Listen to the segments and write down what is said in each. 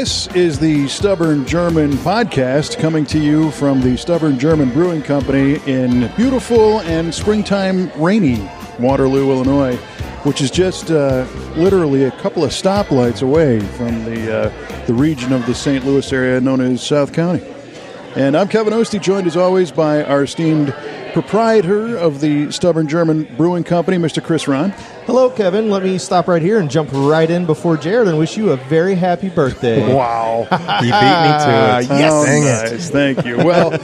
This is the Stubborn German podcast, coming to you from the Stubborn German Brewing Company in beautiful and springtime rainy Waterloo, Illinois, which is just literally a couple of stoplights away from the region of the St. Louis area known as South County. And I'm Kevin Ostie, joined as always by our esteemed proprietor of the Stubborn German Brewing Company, Mr. Chris Ron. Hello, Kevin. Let me stop right here and jump right in before Jared and wish you a very happy birthday. Wow. You beat me to it. Yes. Oh, Dang nice. it. Thank you. Well,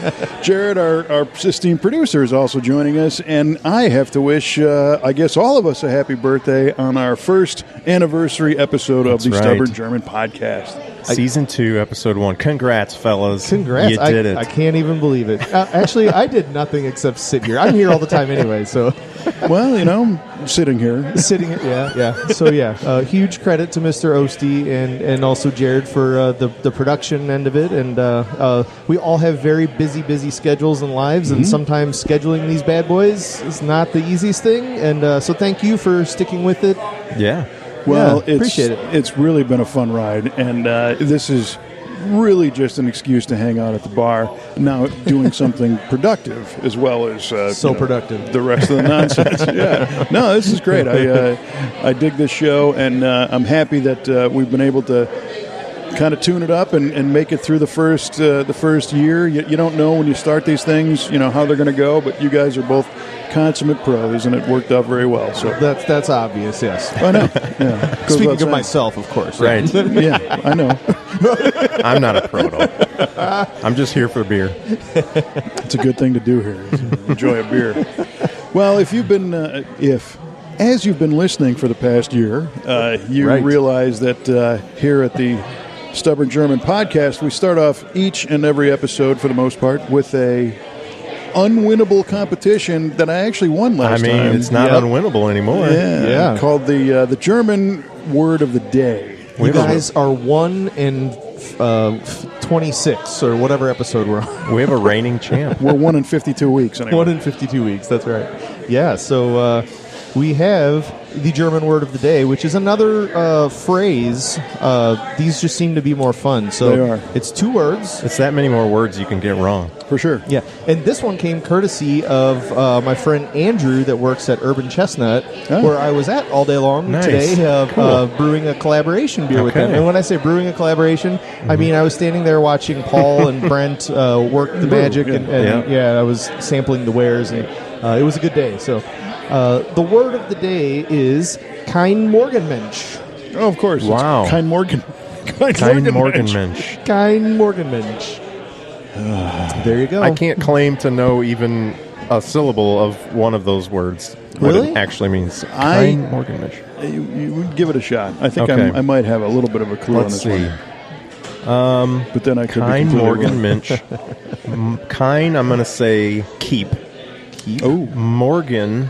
Jared, our esteemed producer, is also joining us, and I have to wish, I guess, all of us a happy birthday on our first anniversary episode of the Stubborn German podcast. Season 2, Episode 1. Congrats, fellas. Congrats. You did it. I can't even believe it. Actually, I did nothing except sit here. I'm here all the time anyway, so. Well, you know, sitting here. Sitting here, yeah. So, huge credit to Mr. Ostie and also Jared for the production end of it. And we all have very busy schedules and lives, and sometimes scheduling these bad boys is not the easiest thing. And so thank you for sticking with it. Yeah. Well, appreciate it. It's really been a fun ride, and this is really just an excuse to hang out at the bar, now doing something productive as well as productive. The rest of the nonsense. Yeah, no, this is great. I dig this show, and I'm happy that we've been able to kind of tune it up and make it through the first year. You don't know when you start these things, how they're going to go, but you guys are both consummate pros, and it worked out very well. So that's obvious. Yes, I know. Yeah. Speaking of myself, of course. Right. Yeah, I know. I'm not a pro, though. I'm just here for beer. It's a good thing to do here, is enjoy a beer. Well, if you've been, as you've been listening for the past year, you realize that here at the Stubborn German podcast, we start off each and every episode, for the most part, with a unwinnable competition that I actually won last time. It's not unwinnable anymore. Yeah. Called the German word of the day. You guys are 1 in 26 or whatever episode we're on. We have a reigning champ. We're 1 in 52 weeks. Anyway. 1 in 52 weeks, that's right. Yeah, so we have the German word of the day, which is another phrase. These just seem to be more fun. So they are. It's 2 words. It's that many more words you can get wrong. For sure. Yeah, and this one came courtesy of my friend Andrew that works at Urban Chestnut, where I was at all day long today, brewing a collaboration beer with them. And when I say brewing a collaboration, I mean I was standing there watching Paul and Brent work the magic, and I was sampling the wares, and it was a good day. So the word of the day is kein Morgenmensch. Oh, of course. Wow. It's kein Morgen. Kein Morgenmensch. Kein Morgenmensch. There you go. I can't claim to know even a syllable of one of those words. Really? What it actually means. Kein Morgenmensch. You give it a shot. I think I might have a little bit of a clue on this one. But then I could Kein be Morgenmensch. Kein, I'm going to say keep. Oh. Morgan.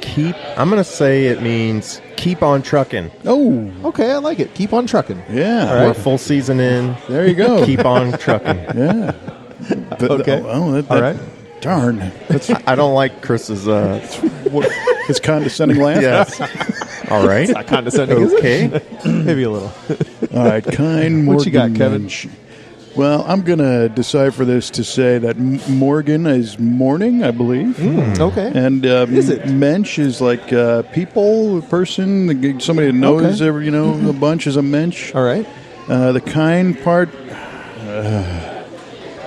Keep. I'm going to say it means keep on trucking. Oh. Okay, I like it. Keep on trucking. Yeah. We're full season in. There you go. Keep on trucking. Yeah. Okay. All right. Darn. I don't like Chris's. It's condescending laugh. Yes. All right. It's not condescending, is it? Maybe a little. All right. Kein Morgen. What you got, Kevin? Well, I'm going to decipher this to say that Morgan is morning, I believe. Okay. And is it? Mensch is like people, person, somebody that knows a bunch is a Mensch. All right. The kind part,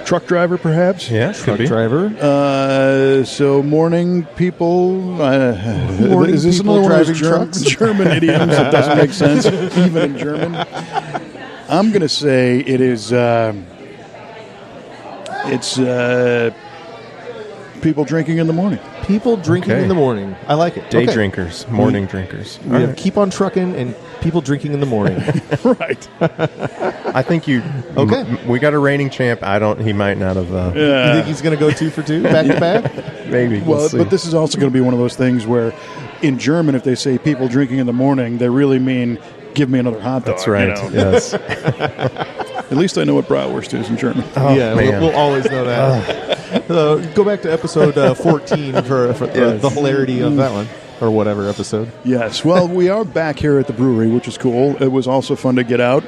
truck driver, perhaps? Yeah, Truck could be. driver. So morning people. Morning is this people another one of those driving trucks? German idioms that doesn't make sense, even in German? I'm going to say it is. It's people drinking in the morning. People drinking in the morning. I like it. Day drinkers, morning drinkers. We have keep on trucking and people drinking in the morning. Right. I think you. Okay. We got a reigning champ. He might not have. You think he's going to go 2 for 2 back to back? Maybe. We'll see. But this is also going to be one of those things where, in German, if they say people drinking in the morning, they really mean give me another hot dog. That's right. Yes. At least I know what bratwurst is in German. Oh, yeah, we'll always know that. Go back to episode 14 for the hilarity of that one. or whatever episode. Yes. Well, we are back here at the brewery, which is cool. It was also fun to get out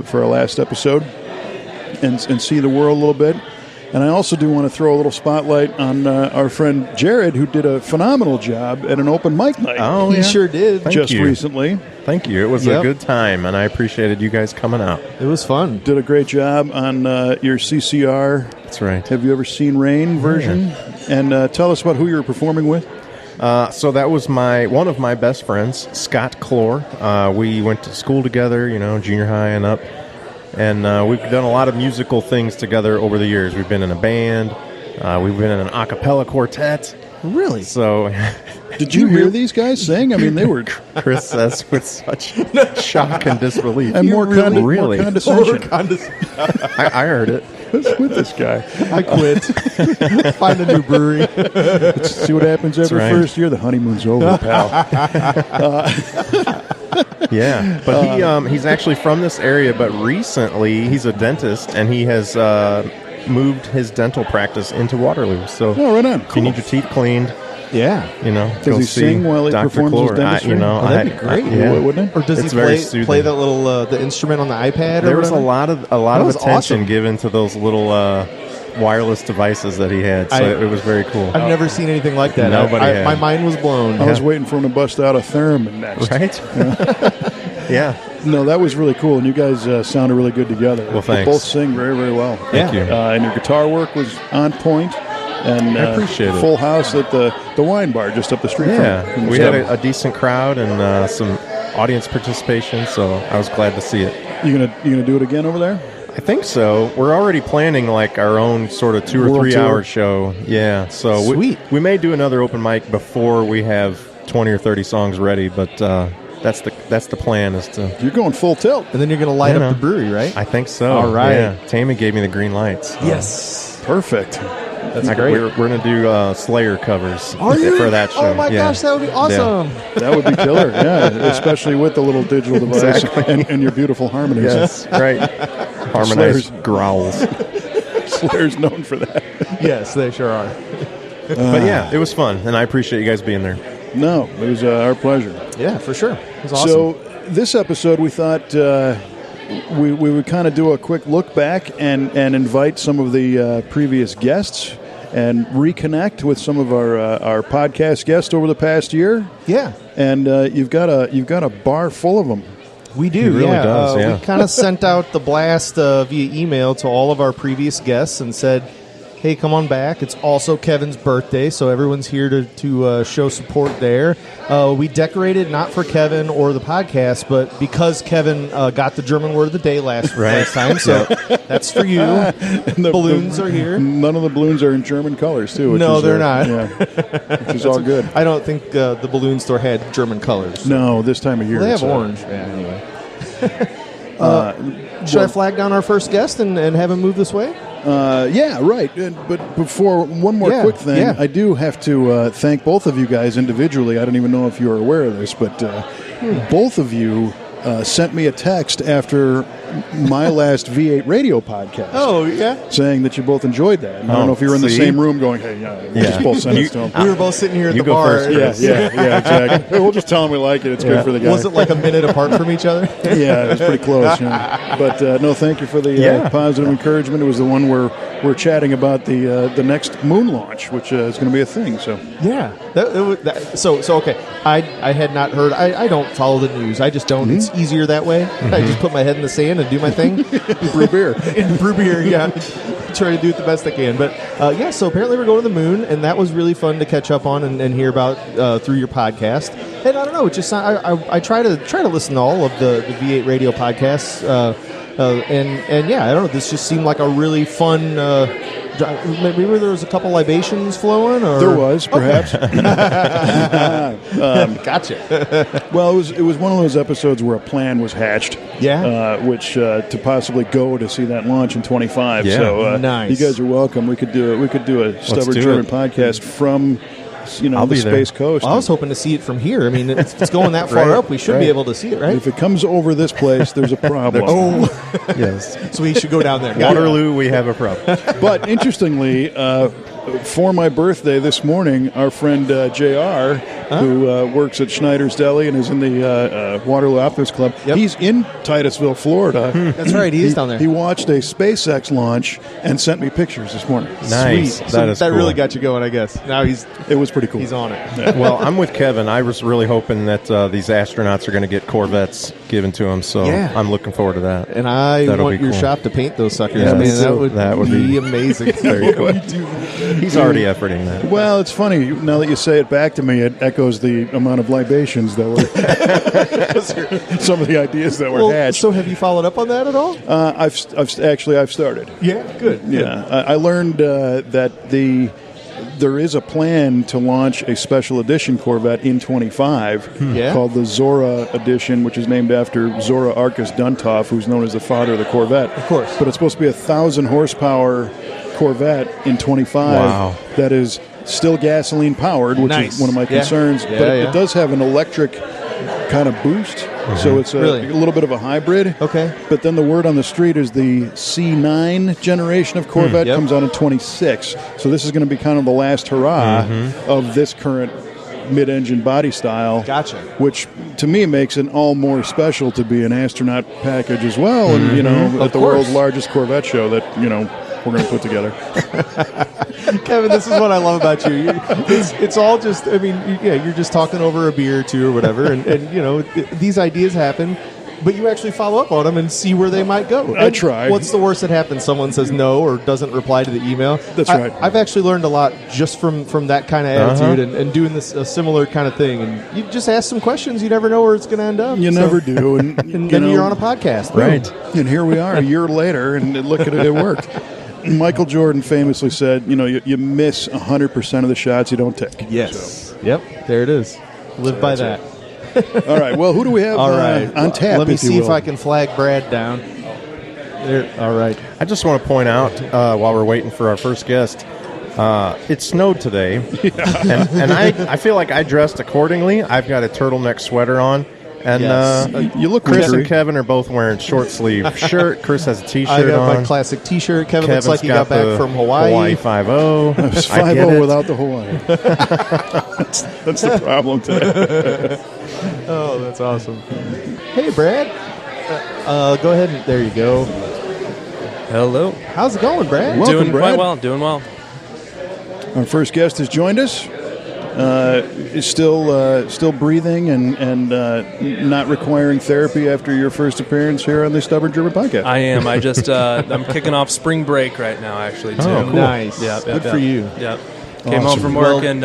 for our last episode and see the world a little bit. And I also do want to throw a little spotlight on our friend Jared, who did a phenomenal job at an open mic night. Oh, He sure did. just recently. Thank you. It was a good time, and I appreciated you guys coming out. It was fun. Did a great job on your CCR. That's right. Have you ever seen Rain version? And tell us about who you were performing with. So that was one of my best friends, Scott Clore. We went to school together, junior high and up. And we've done a lot of musical things together over the years. We've been in a band. We've been in an a cappella quartet. Really? So, Did you hear these guys sing? I mean, they were... Chris says with such shock and disbelief. And more really? condescension. I heard it. What's with this guy? I quit. Find a new brewery. Let's see what happens every first year. The honeymoon's over, pal. Yeah, but he's actually from this area, but recently he's a dentist, and he has moved his dental practice into Waterloo. So right on. if you need your teeth cleaned, Yeah. Does he sing while he Dr. performs Clore. his dentistry? That'd be great. Wouldn't it? Or does It's he very play that little the instrument on the iPad? There or was a whatever? lot of was attention awesome. given to those little wireless devices that he had, so it was very cool. I've never seen anything like that. Nobody had. My mind was blown. I was waiting for him to bust out a theremin next. Right? Yeah. No, that was really cool, and you guys sounded really good together. Well, You thanks. both sing very, very well. Thank you. And your guitar work was on point. And I appreciate it. Full house at the wine bar just up the street Yeah, from the we stuff. had a decent crowd and some audience participation, so I was glad to see it. You gonna do it again over there? I think so. We're already planning like our own sort of 2 or World 3 tour? hour show. Yeah, so Sweet. we may do another open mic before we have 20 or 30 songs ready, but that's the plan is to. You're going full tilt. And then you're going to light up the brewery, right? I think so. All right. Yeah. Tammy gave me the green lights. Yes. Perfect. That's great. We're going to do Slayer covers Are you? for that show. Oh my gosh, that would be awesome. That would be killer. Yeah, especially with the little digital device and your beautiful harmonies. Yes, right. Harmonized Slayer's- growls. Slayer's known for that. Yes, they sure are. But yeah, it was fun, and I appreciate you guys being there. No, it was our pleasure. Yeah, for sure. It was awesome. So this episode, we thought we would kind of do a quick look back and invite some of the previous guests and reconnect with some of our podcast guests over the past year. yeah. And you've got a bar full of them. We do, He really yeah. does, yeah. We kind of sent out the blast via email to all of our previous guests and said, hey, come on back. It's also Kevin's birthday, so everyone's here to show support there. We decorated not for Kevin or the podcast, but because Kevin got the German word of the day last time, so that's for you. The balloons are here. None of the balloons are in German colors, too. Which No, is, they're not. Yeah, which is all good. I don't think the balloon store had German colors. No, this time of year. Well, they it's, have orange. Anyway. Should I flag down our first guest and have him move this way? Yeah, right. But before, one more quick thing. yeah. I do have to thank both of you guys individually. I don't even know if you are aware of this, but both of you sent me a text after my last V8 radio podcast. Oh, yeah? Saying that you both enjoyed that. And I don't know if you were in the see? same room going, hey, we just both sent it to them. We were both sitting here at You the go bar. first, Yeah, exactly. We'll just tell them we like it. It's good for the guy. Was it like a minute apart from each other? Yeah, it was pretty close. Yeah. But no, thank you for the positive encouragement. It was the one where we're chatting about the next moon launch, which is going to be a thing. So Yeah. So okay. I had not heard. I don't follow the news. I just don't. It's easier that way. I just put my head in the sand and do my thing. brew beer. And brew beer, yeah. Try to do it the best I can. But yeah, so apparently we're going to the moon, and that was really fun to catch up on and hear about through your podcast. And I don't know, it just I try to listen to all of the V8 radio podcasts. And yeah, I don't know. This just seemed like a really fun. Maybe there was a couple libations flowing, or There was, perhaps. Gotcha. Well, it was one of those episodes where a plan was hatched. Yeah. Which to possibly go to see that launch in 25. Yeah. So Nice. you guys are welcome. We could do a Stubborn do German it. podcast from I'll the be there. Space Coast. I was hoping to see it from here. I mean, if it's going that far Right, up, we should be right. able to see it, right? If it comes over this place, there's a problem. Yes. So we should go down there. Got it. Waterloo, we have a problem. But interestingly, for my birthday this morning, our friend JR, who works at Schneider's Deli and is in the Waterloo Optimist Club, he's in Titusville, Florida. That's right, he is down there. He watched a SpaceX launch and sent me pictures this morning. Nice. Sweet. That That really got you going, I guess. Now it was pretty cool. He's on it. Well, I'm with Kevin. I was really hoping that these astronauts are going to get Corvettes given to them, so I'm looking forward to that. And I That'll want be your cool. shop to paint those suckers. Yeah, Man, that would be amazing. Very cool. He's already efforting that. Well, it's funny. Now that you say it back to me, it echoes the amount of libations that were some of the ideas that were hatched. So have you followed up on that at all? I've started. Yeah, good. Yeah, I learned that there is a plan to launch a special edition Corvette in 25 called the Zora edition, which is named after Zora Arkus Duntov, who's known as the father of the Corvette. Of course. But it's supposed to be a 1,000 horsepower Corvette in 25 that is still gasoline powered, which is one of my concerns. But it does have an electric kind of boost, so it's a little bit of a hybrid. Okay. But then the word on the street is the C9 generation of Corvette comes out in 26. So this is going to be kind of the last hurrah of this current mid-engine body style. Gotcha. Which to me makes it all more special to be an astronaut package as well, and at the world's largest Corvette show that we're going to put together. Kevin, this is what I love about you. It's all just, I mean, you're just talking over a beer or two or whatever, and these ideas happen, but you actually follow up on them and see where they might go. I try. What's the worst that happens? Someone says no or doesn't reply to the email. That's right. I've actually learned a lot just from that kind of attitude and doing this a similar kind of thing. And you just ask some questions, you never know where it's going to end up. You never do. And then you're on a podcast. Right. And here we are a year later, and look at it, it worked. Michael Jordan famously said, you miss 100% of the shots you don't take. Yes. So. Yep. There it is. Live by that. All right. Well, who do we have on tap? Let me see if I can flag Brad down. There. All right. I just want to point out while we're waiting for our first guest, it snowed today, and I feel like I dressed accordingly. I've got a turtleneck sweater on. And you look Chris wintry. and Kevin are both wearing short sleeve shirt. Chris has a T-shirt I got on. my classic T-shirt. Kevin Kevin's looks like he got back from Hawaii. Hawaii 5-0. It's 5-0 without the Hawaii. That's the problem today. Oh, that's awesome. Hey, Brad. Go ahead. There you go. Hello. How's it going, Brad? Welcome, Doing Brad. quite well. Doing well. Our first guest has joined us. Is still breathing and not requiring therapy after your first appearance here on the Stubborn German Podcast. I am. I just I'm kicking off spring break right now, actually. Too. Oh, cool. Nice. Yeah. Good for you. Yep. Came home from work and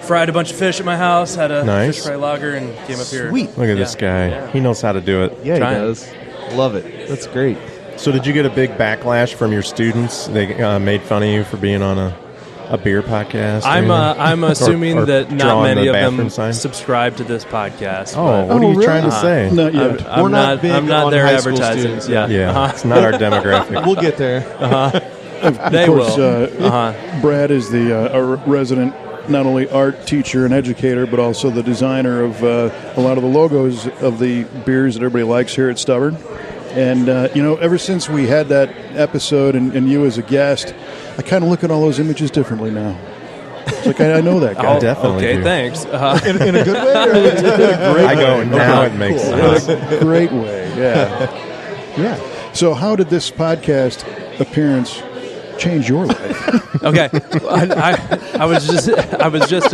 fried a bunch of fish at my house. Had a fish fry lager and came up here. Sweet. Look at this guy. Yeah. He knows how to do it. Yeah, Trying. he does. Love it. That's great. So did you get a big backlash from your students? They made fun of you for being on a beer podcast? I'm assuming or that not drawing many the of them bathroom sign? subscribe to this podcast. Oh, but what are you really? trying to say? Not yet. I'm not big I'm not on their high school advertising. students. Yeah. It's not our demographic. We'll get there. They of course, will. Brad is the resident, not only art teacher and educator, but also the designer of a lot of the logos of the beers that everybody likes here at Stubborn. And, ever since we had that episode and you as a guest, I kind of look at all those images differently now. It's like, I know that guy. Oh, definitely okay, do. thanks. In a good way? Or In a great I go, way. now it makes sense. In a great way, yeah. Yeah. So how did this podcast appearance change your life? Okay, I was just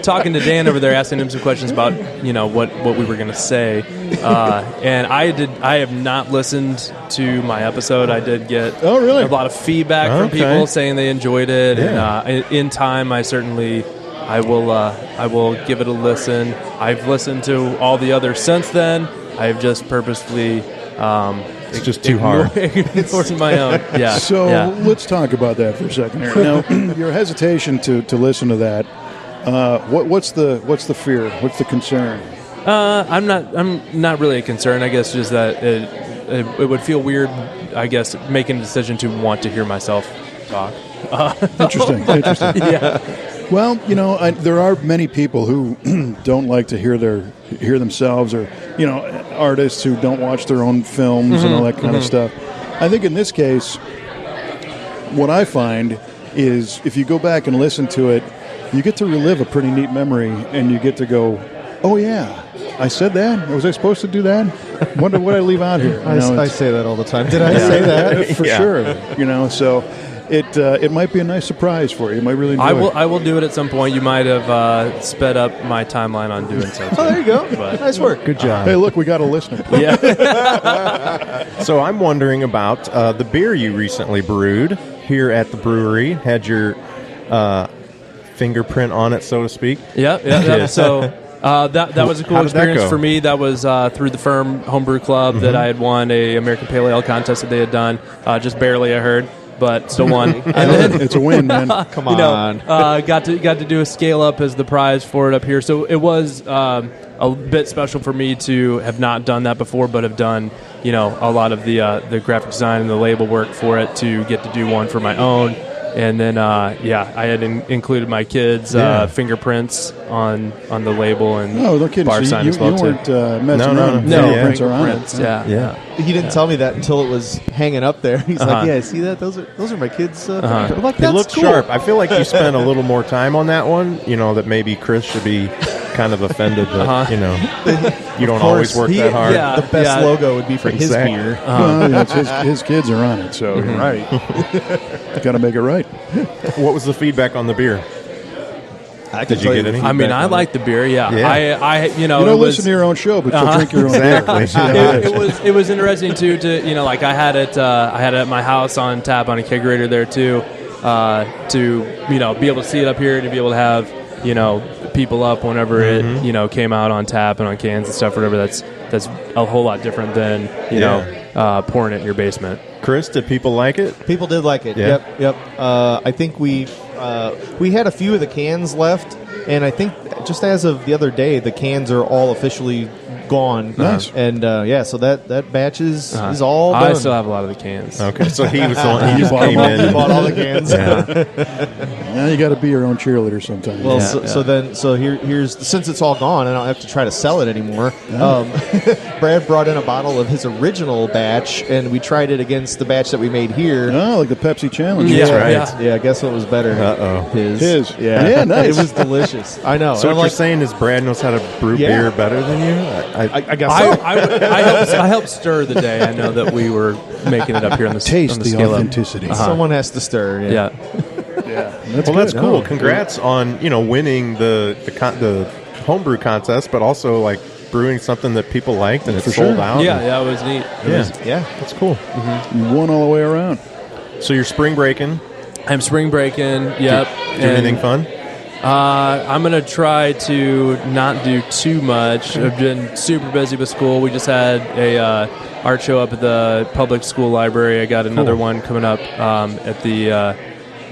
talking to Dan over there, asking him some questions about what we were going to say, and I have not listened to my episode. I did get Oh, really? a lot of feedback from Okay. people saying they enjoyed it, Yeah. and in time I will give it a listen. I've listened to all the others since then. I've just purposefully. It's just too hard. Ignoring my own. Yeah. So yeah. let's talk about that for a second here. Now, your hesitation to listen to that, what's the fear? What's the concern? I'm not really concerned. I guess just that it would feel weird. I guess making a decision to want to hear myself talk. Interesting. Yeah. Well, there are many people who don't like to hear themselves, or artists who don't watch their own films and all that kind of stuff. I think in this case, what I find is if you go back and listen to it, you get to relive a pretty neat memory, and you get to go, oh, yeah, I said that? Was I supposed to do that? Wonder what I leave out here. I say that all the time. Did I say that? For sure. So it might be a nice surprise for you. You might really enjoy it. I will do it at some point. You might have sped up my timeline on doing so. Oh, there you go. But, nice work. Good job. Hey, look, we got a listener. Yeah. So I'm wondering about the beer you recently brewed here at the brewery. Had your fingerprint on it, so to speak. Yeah. So that was a cool experience for me. That was through the Firm Homebrew Club that I had won a American Pale Ale contest that they had done. Just barely, I heard, but still won. And then, It's a win, man. Come on. got to do a scale up as the prize for it up here. So it was a bit special for me to have not done that before, but have done a lot of the graphic design and the label work for it to get to do one for my own. And then, I had included my kids' fingerprints on the label and no kidding. bar So sign you as well, weren't too. messing around. No, Fingerprints are on it. Fingerprints, yeah. He didn't tell me that until it was hanging up there. He's like, "Yeah, see that? Those are my kids." I'm like, It "That's looks cool." sharp. I feel like you spent a little more time on that one. That maybe Chris should be kind of offended that you don't always work that hard. Yeah. The best logo would be for his Exactly. beer. Well, it's his kids are on it, so you're right. Got to make it right. What was the feedback on the beer? Did you get any? I mean, I like the beer. Yeah. You don't listen to your own show, but you'll drink your own beer. It was interesting too to like I had it at my house on tap on a kegerator there too, to be able to see it up here, to be able to have people up whenever it came out on tap and on cans and stuff, whatever. That's a whole lot different than pouring it in your basement. Chris, did people like it? People did like it. Yeah. Yep. I think we had a few of the cans left, and I think just as of the other day, the cans are all officially gone. Nice. And so that batch is all done. I still have a lot of the cans. Okay, so he was the one. He just bought came them all. in. You bought all the cans. Now you got to be your own cheerleader sometimes. Well, so here's since it's all gone, I don't have to try to sell it anymore. Brad brought in a bottle of his original batch, and we tried it against the batch that we made here. Oh, like the Pepsi challenge. Yeah. That's right. Yeah, guess what was better? Uh-oh. His. Yeah. Yeah, nice. It was delicious. I know. So And what I'm you're saying is Brad knows how to brew beer better than you? I guess so. I helped stir the day. I know that we were making it up here on the Taste on the the scale up. authenticity. Someone has to stir. Yeah. That's cool. Congrats on winning the homebrew contest, but also like brewing something that people liked and it's sold out. Yeah, it was neat. Yeah. That's cool. You won all the way around. So you're spring breaking. I'm spring breaking. Yep. Do anything fun? I'm going to try to not do too much. I've been super busy with school. We just had a art show up at the public school library. I got another one coming up at the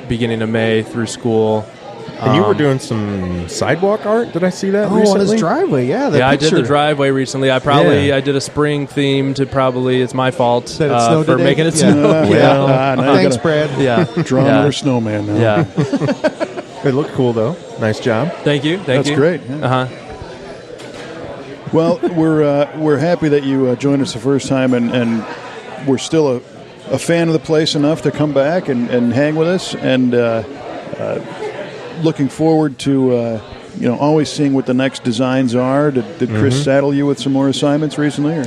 beginning of May through school. And you were doing some sidewalk art? Did I see that recently? on his driveway. Yeah, I did the driveway recently. I did a spring theme to probably, it's my fault That it snowed for today? making it Yeah. snow. Now you Thanks, gotta Brad. Yeah. draw another snowman now. Yeah. It looked cool, though. Nice job. Thank you. That's great. Yeah. Well, we're happy that you joined us the first time, and we're still a fan of the place enough to come back and hang with us, and looking forward to always seeing what the next designs are. Did Chris saddle you with some more assignments recently? Or?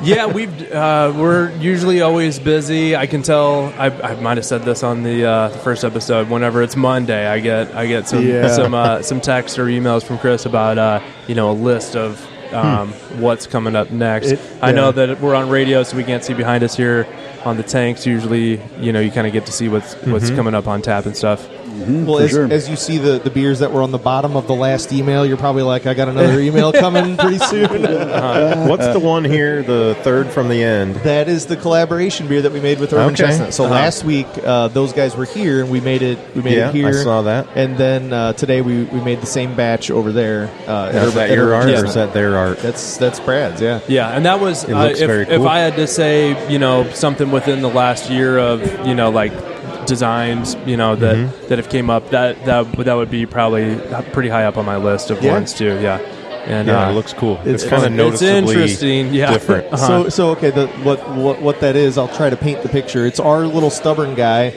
Yeah, we're usually always busy. I can tell. I might have said this on the first episode. Whenever it's Monday, I get some text or emails from Chris about a list of what's coming up next. I know that we're on radio, so we can't see behind us here on the tanks. Usually, you kind of get to see what's coming up on tap and stuff. Well, as you see the beers that were on the bottom of the last email, you're probably like, I got another email coming pretty soon. What's the one here, the third from the end? That is the collaboration beer that we made with Urban Chestnut. So last week, those guys were here, and we made it here. I saw that. And then today we made the same batch over there. Is that your art or is that their art? That's Brad's, yeah. Yeah, and that was very cool. if I had to say, something within the last year of, like designs, that have came up, that would be probably pretty high up on my list of ones too. Yeah. And it looks cool. It's kind of fun. noticeably it's interesting. Yeah. different. So okay, what that is, I'll try to paint the picture. It's our little stubborn guy.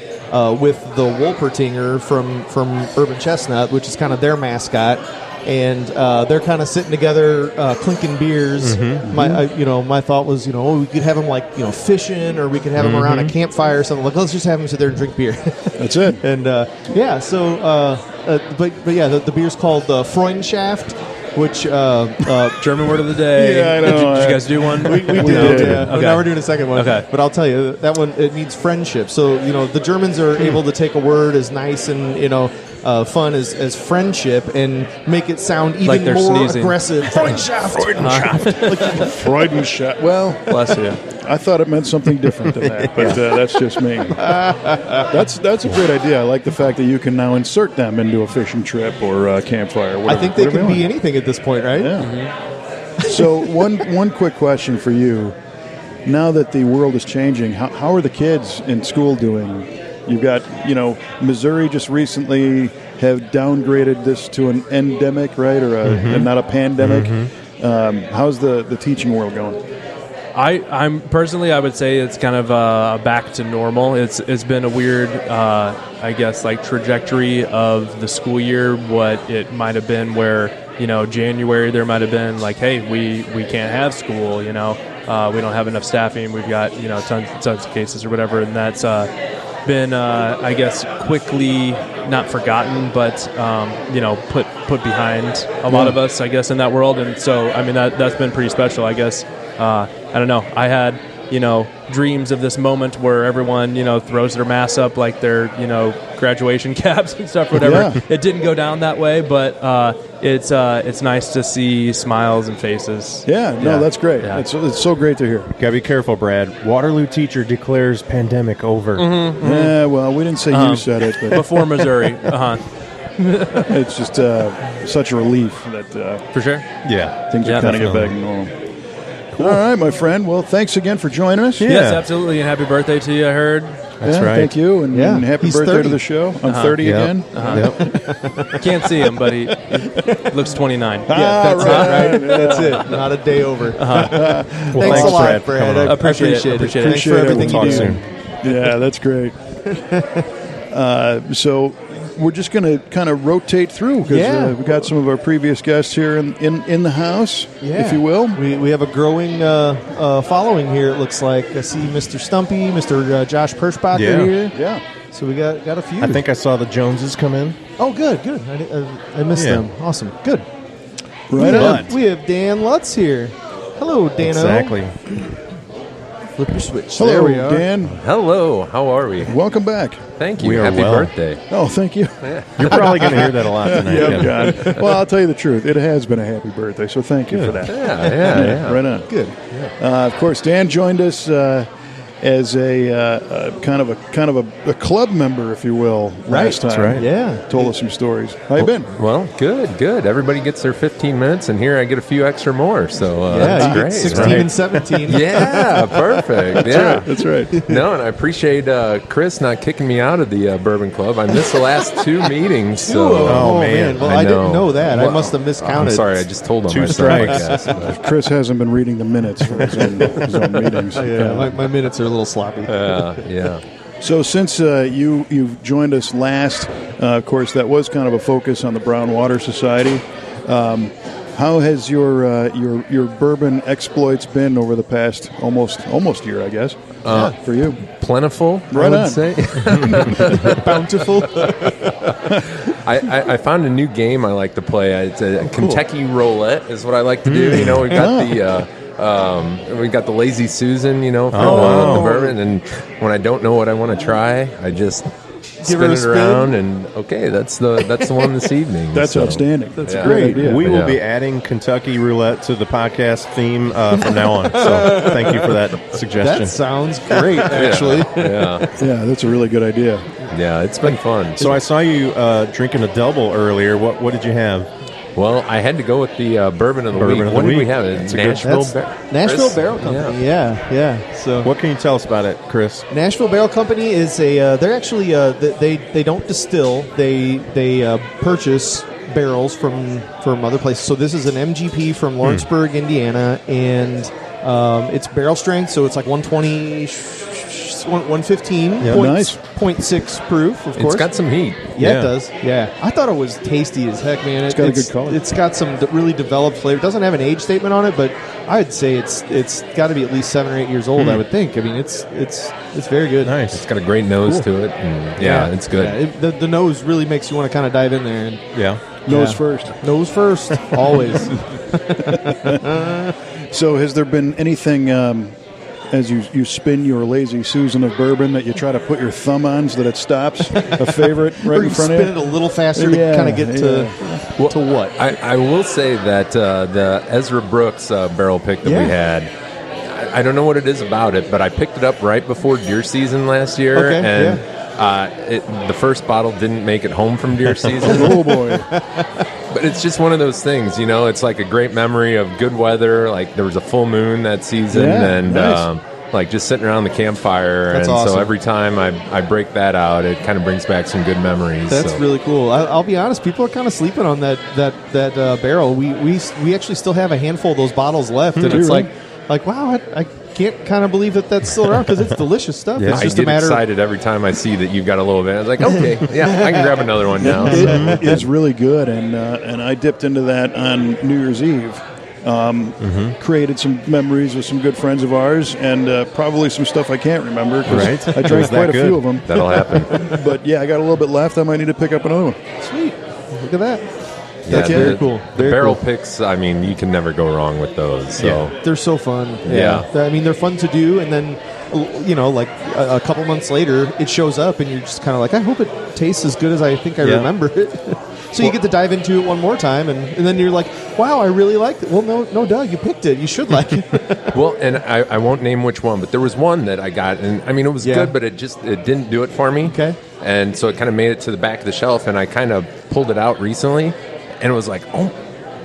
with the Wolpertinger from Urban Chestnut, which is kind of their mascot. And they're kind of sitting together, clinking beers. My thought was, we could have them fishing, or we could have them around a campfire or something. Like, let's just have them sit there and drink beer. That's it. And but the beer's called Freundschaft, which German word of the day. Yeah, I know. Did you guys do one? we did. Yeah. Okay. Now we're doing a second one. Okay. But I'll tell you, that one, it means friendship. So, the Germans are able to take a word as nice and, fun as friendship and make it sound even Like they're more sneezing. aggressive. Freundschaft. Freudenschaft. Well, Bless you. I thought it meant something different than that, but that's just me. That's a great idea. I like the fact that you can now insert them into a fishing trip or a campfire. I think they can be anything at this point, right? Yeah. So one quick question for you. Now that the world is changing, how are the kids in school doing? You've got, Missouri just recently have downgraded this to an endemic, right, or and not a pandemic. How's the teaching world going? I'm personally, I would say it's kind of back to normal. It's been a weird, trajectory of the school year. What it might have been, where January there might have been like, hey, we can't have school. We don't have enough staffing. We've got tons of cases or whatever, and that's been quickly not forgotten, but put behind a lot of us, I guess, in that world. And so that's been pretty special, I guess. I don't know. I had dreams of this moment where everyone throws their masks up like their graduation caps and stuff, or whatever. Yeah. It didn't go down that way, but it's nice to see smiles and faces. Yeah, no, that's great. Yeah. It's so great to hear. Gotta be careful, Brad. Waterloo teacher declares pandemic over. Yeah, well, we didn't say you said it, but Before Missouri. it's just such a relief that For sure. Yeah. things are kind of get back to normal. Cool. All right, my friend. Well, thanks again for joining us. Yes, absolutely, and happy birthday to you, I heard. That's right. Thank you, and happy He's birthday 30. to the show. I'm 30 again. I can't see him, but he looks 29. Yeah, that's right. That's it. Not a day over. Thanks a lot, Brad. I appreciate it. Appreciate it. Thanks for everything We'll you talk do. soon. Yeah, that's great. So we're just going to kind of rotate through because we've got some of our previous guests here in the house, if you will. We have a growing following here, it looks like. I see Mr. Stumpy, Mr. Josh Perschbacher here. Yeah. So we got a few. I think I saw the Joneses come in. Oh, good. I missed them. Awesome. Good. Right on. We have Dan Lutz here. Hello, Dano. Exactly. Flip your switch. Hello, there we are. Dan. Hello, how are we? Welcome back. Thank you. We are Happy well. birthday. Oh, thank you. You're probably going to hear that a lot tonight. Yeah, God. Well, I'll tell you the truth. It has been a happy birthday, so thank you for that. Yeah. Right on. Good. Of course, Dan joined us as a kind of a club member, if you will, last time. That's right. Yeah. Told us some stories. How you been? Well, good. Everybody gets their 15 minutes, and here I get a few extra more. So Yeah, that's you great. get 16 right? and 17. Yeah, perfect. That's right. No, and I appreciate Chris not kicking me out of the Bourbon Club. I missed the last 2 meetings. So Oh, man. man. Well, I didn't know that. I must have I'm miscounted. sorry, I just told him. 2 I said, strikes. yes, Chris hasn't been reading the minutes for his own meetings. Yeah, my minutes are a little sloppy. yeah. So since you've joined us last, of course, that was kind of a focus on the Brown Water Society. How has your bourbon exploits been over the past almost year, I guess, for you? Plentiful, Right I on. would say. Bountiful. I found a new game I like to play. It's a Kentucky roulette is what I like to do. We've got we got the Lazy Susan, for the bourbon, and when I don't know what I want to try, I just spin her a it spin. around, and okay, that's the one this evening. That's So, outstanding. That's yeah. a great idea. We will Yeah. be adding Kentucky Roulette to the podcast theme from now on. So thank you for that suggestion. That sounds great, actually. Yeah, Yeah, that's a really good idea. yeah, it's been fun. So I saw you drinking a double earlier. What did you have? Well, I had to go with the bourbon of the Bourbon week. of the What did we week. have? Nashville Nashville Barrel Company. Yeah. So What can you tell us about it, Chris? Nashville Barrel Company is they're actually they don't distill. They purchase barrels from other places. So this is an MGP from Lawrenceburg, Indiana, and it's barrel strength. So it's like 120 It's 115. Yeah, nice. 0.6 proof, of course. It's got some heat. Yeah, it does. Yeah. I thought it was tasty as heck, man. It's got a good color. It's got some really developed flavor. It doesn't have an age statement on it, but I'd say it's got to be at least 7 or 8 years old, I would think. I mean, it's very good. Nice. It's got a great nose to it. And it's good. Yeah, the nose really makes you want to kind of dive in there. And, Nose first. Nose first, always. So has there been anything as you spin your Lazy Susan of bourbon that you try to put your thumb on so that it stops? A favorite right in front of you? Spin it a little faster to kind of get to what? I will say that the Ezra Brooks barrel pick that we had, I don't know what it is about it, but I picked it up right before deer season last year, and the first bottle didn't make it home from deer season. Oh, boy. But it's just one of those things, you know. It's like a great memory of good weather. Like there was a full moon that season, and nice. Like just sitting around the campfire. That's and awesome. So every time I break that out, it kind of brings back some good memories. That's really cool. I'll be honest, people are kind of sleeping on that barrel. We actually still have a handful of those bottles left, and it's like wow, I can't kind of believe that's still around because it's delicious stuff. Yeah. It's just I get a matter. excited every time I see that you've got a little bit. I was like, okay, I can grab another one now. It is really good, and I dipped into that on New Year's Eve. Created some memories with some good friends of ours, and probably some stuff I can't remember because I drank quite a few of them. That'll happen. But I got a little bit left. I might need to pick up another one. Sweet. Look at that. That's very cool. The Very barrel cool. picks, I mean, you can never go wrong with those. So They're so fun. Yeah. I mean, they're fun to do, and then, like a couple months later, it shows up, and you're just kind of like, I hope it tastes as good as I think I remember it. So you get to dive into it one more time, and then you're like, wow, I really liked it. Well, no, Doug, you picked it. You should like it. Well, and I won't name which one, but there was one that I got, and I mean, it was good, but it didn't do it for me. Okay. And so it kind of made it to the back of the shelf, and I kind of pulled it out recently, and it was like, oh,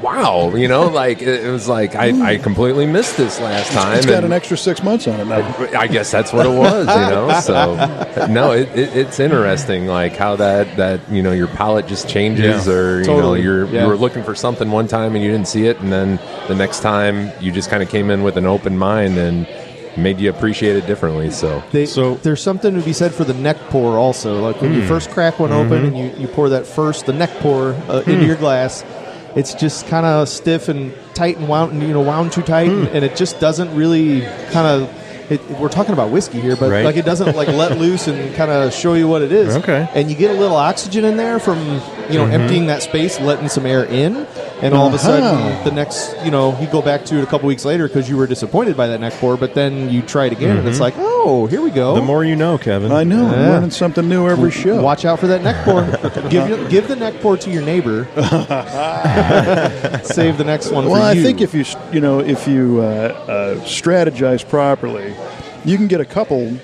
wow, like it was like I completely missed this last time. It's got an extra 6 months on it now. I guess that's what it was, So no, it's interesting, like how that your palate just changes, or Totally. you were looking for something one time and you didn't see it, and then the next time you just kind of came in with an open mind and made you appreciate it differently. So there's something to be said for the neck pour also. Like when you first crack one open and you pour the neck pour into your glass. It's just kind of stiff and tight and wound too tight, and it just doesn't really kind of. We're talking about whiskey here, but like it doesn't like let loose and kind of show you what it is. Okay. And you get a little oxygen in there from emptying that space, letting some air in, and all of a sudden the next you go back to it a couple weeks later because you were disappointed by that neck pour, but then you try it again and it's like, oh, here we go. The more you know, Kevin. I know. I'm learning something new every show. Watch out for that neck pour. give the neck pour to your neighbor. Save the next one for you. Well, I think if you strategize properly, you can get a couple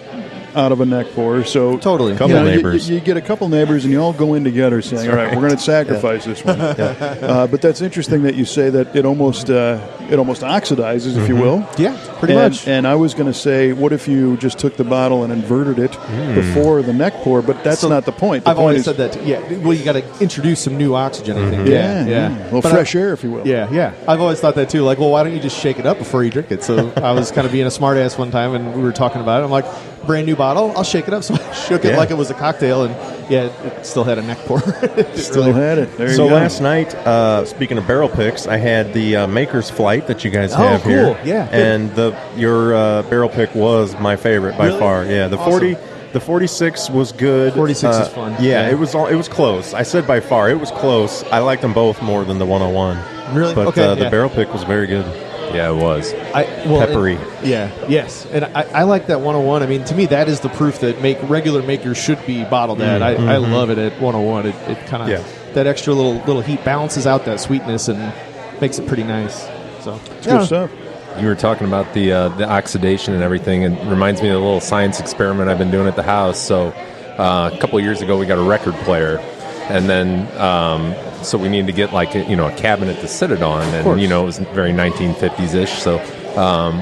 out of a neck pour. So totally, couple neighbors. You get a couple neighbors, and you all go in together, saying, "All right, we're going to sacrifice this one." But that's interesting that you say that it almost oxidizes, if you will. Yeah, pretty much. And I was going to say, what if you just took the bottle and inverted it before the neck pour? But that's not the point. I've always said that. Well, you got to introduce some new oxygen. I think. Yeah. Well, fresh air, if you will. Yeah. I've always thought that too. Like, well, why don't you just shake it up before you drink it? So I was kind of being a smart ass one time, and we were talking about it. I'm like, brand new bottle, I'll shake it up. So I shook it like it was a cocktail, and it still had a neck pour. Still had it. There you So go. last night, speaking of barrel picks, I had the Maker's Flight that you guys have cool. here. Yeah, and your barrel pick was my favorite by far. Yeah, the Awesome. the 46 was good. 46 is fun. Yeah, it was close. I said by far it was close. I liked them both more than the 101. Really? But Okay, the barrel pick was very good. yeah, it was. Peppery. Yes. And I like that 101. I mean, to me, that is the proof that regular makers should be bottled at. I love it at 101. It kind of, that extra little heat balances out that sweetness and makes it pretty nice. So It's good stuff. You were talking about the oxidation and everything, and it reminds me of a little science experiment I've been doing at the house. So a couple of years ago, we got a record player, and then so we needed to get like a cabinet to sit it on, and it was very 1950s-ish. So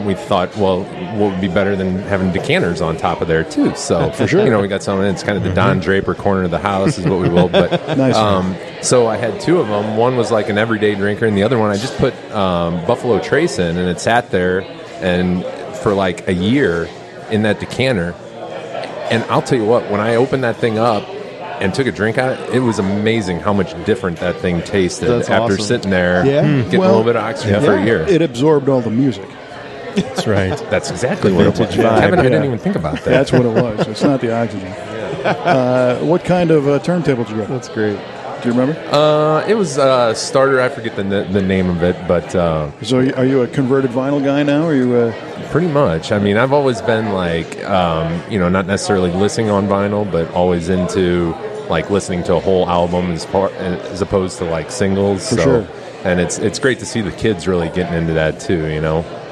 we thought, well, what would be better than having decanters on top of there too? So For sure. we got something. It's kind of the Don Draper corner of the house, is what we will. But Nice. so I had two of them. One was like an everyday drinker, and the other one I just put Buffalo Trace in, and it sat there and for like a year in that decanter. And I'll tell you what, when I opened that thing up and took a drink out of it, it was amazing how much different that thing tasted after sitting there, getting a little bit of oxygen for a year. It absorbed all the music. That's right. That's exactly what it was. Kevin, I didn't even think about that. That's what it was. It's not the oxygen. What kind of turntable did you get? That's great. Do you remember? It was a starter. I forget the name of it, but So are you a converted vinyl guy now? Or are you? Pretty much. I mean, I've always been like, not necessarily listening on vinyl, but always into like listening to a whole album as opposed to like singles. For sure. And it's great to see the kids really getting into that too.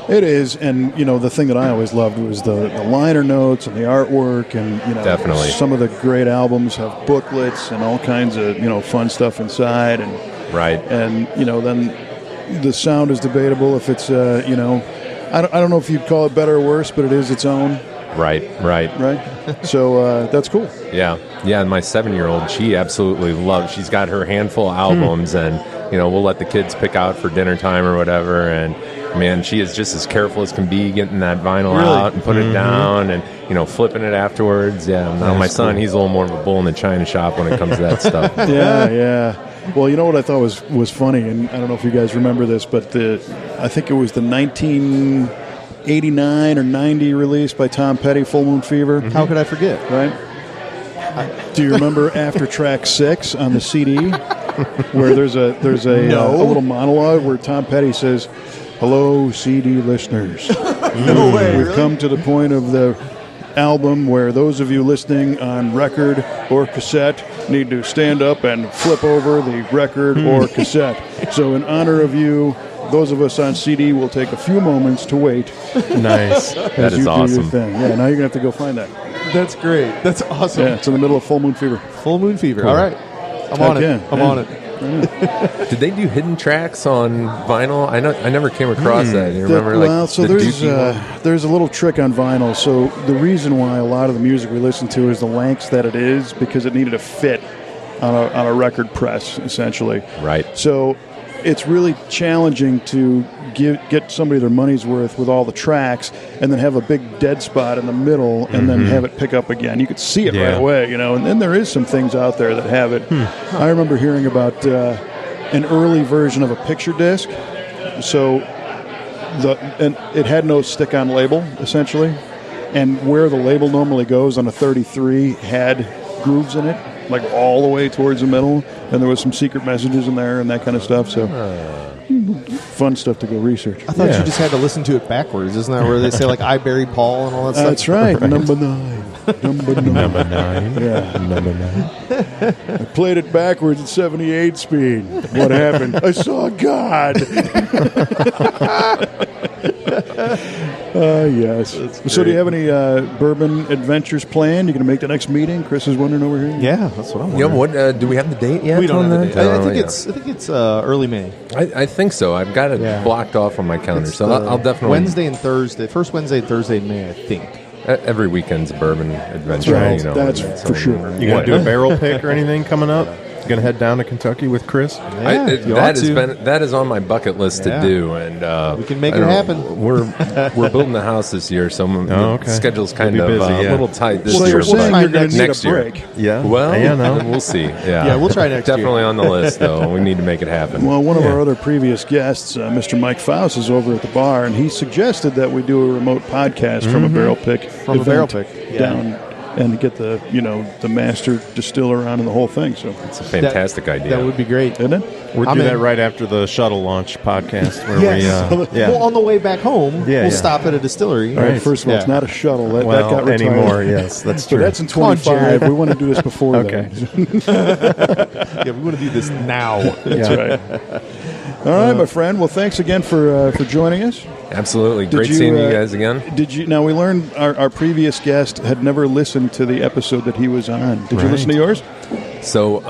It is, and the thing that I always loved was the liner notes and the artwork, and definitely some of the great albums have booklets and all kinds of fun stuff inside, and and then the sound is debatable if it's I don't know if you'd call it better or worse, but it is its own. Right. So that's cool. Yeah. And my 7-year-old, she absolutely loves. She's got her handful of albums, and we'll let the kids pick out for dinner time or whatever, and. Man, she is just as careful as can be getting that vinyl out and put it down and, flipping it afterwards. Yeah, now my son, he's a little more of a bull in the china shop when it comes to that stuff. Yeah. Well, you know what I thought was funny, and I don't know if you guys remember this, but I think it was the 1989 or 90 release by Tom Petty, Full Moon Fever. How could I forget? Right? Do you remember after track 6 on the CD where there's a little monologue where Tom Petty says, "Hello, CD listeners. No way. We've come to the point of the album where those of you listening on record or cassette need to stand up and flip over the record or cassette. So in honor of you, those of us on CD will take a few moments to wait." Nice. That is do awesome. your thing. Yeah, now you're going to have to go find that. That's great. That's awesome. Yeah, it's in the middle of Full Moon Fever. Full Moon Fever. Cool. All right. I'm on it. Did they do hidden tracks on vinyl? I never came across that. You remember, there's a little trick on vinyl. So the reason why a lot of the music we listen to is the lengths that it is because it needed to fit on a record press, essentially. Right. So it's really challenging to get somebody their money's worth with all the tracks and then have a big dead spot in the middle and then have it pick up again. You could see it right away, and then there is some things out there that have it. I remember hearing about an early version of a picture disc. So and it had no stick-on label, essentially, and where the label normally goes on a 33 had grooves in it, like all the way towards the middle, and there was some secret messages in there and that kind of stuff. So fun stuff to go research. I thought you just had to listen to it backwards. Isn't that where they say like I buried Paul and all that stuff? That's right. Number 9. Number 9. Yeah. Number 9. I played it backwards at 78 speed. What happened? I saw God. Yes. So do you have any bourbon adventures planned? You going to make the next meeting? Chris is wondering over here. Yeah, that's what I'm wondering. What do we have the date yet? We don't have the date. Oh, I think it's early May. I think so. I've got it blocked off on my calendar, so I'll definitely Wednesday and Thursday. First Wednesday and Thursday in May, I think. Every weekend's a bourbon adventure. Right. That's for sure. You going to do a barrel pick or anything coming up? You going to head down to Kentucky with Chris? That is on my bucket list to do, and we can make it happen. We're building the house this year, so the schedule's kind of busy, a little tight this So year. you're saying you're going to need next a break? year. Yeah. Well, no. we'll see. Yeah, we'll try next year. Definitely on the list, though. We need to make it happen. Well, one of our other previous guests, Mr. Mike Faust, is over at the bar, and he suggested that we do a remote podcast from a barrel pick down and get the master distiller on and the whole thing. So it's a fantastic idea. That would be great, isn't it? We'll do that right after the shuttle launch podcast. Where Well, on the way back home, we'll stop at a distillery. All right, first of all, it's not a shuttle. That got retired. Anymore, yes, that's true. So that's in 25. We want to do this before okay. Yeah, we want to do this now. That's right. All right, my friend. Well, thanks again for joining us. Absolutely. Great seeing you guys again. Now, we learned our previous guest had never listened to the episode that he was on. Did you listen to yours? So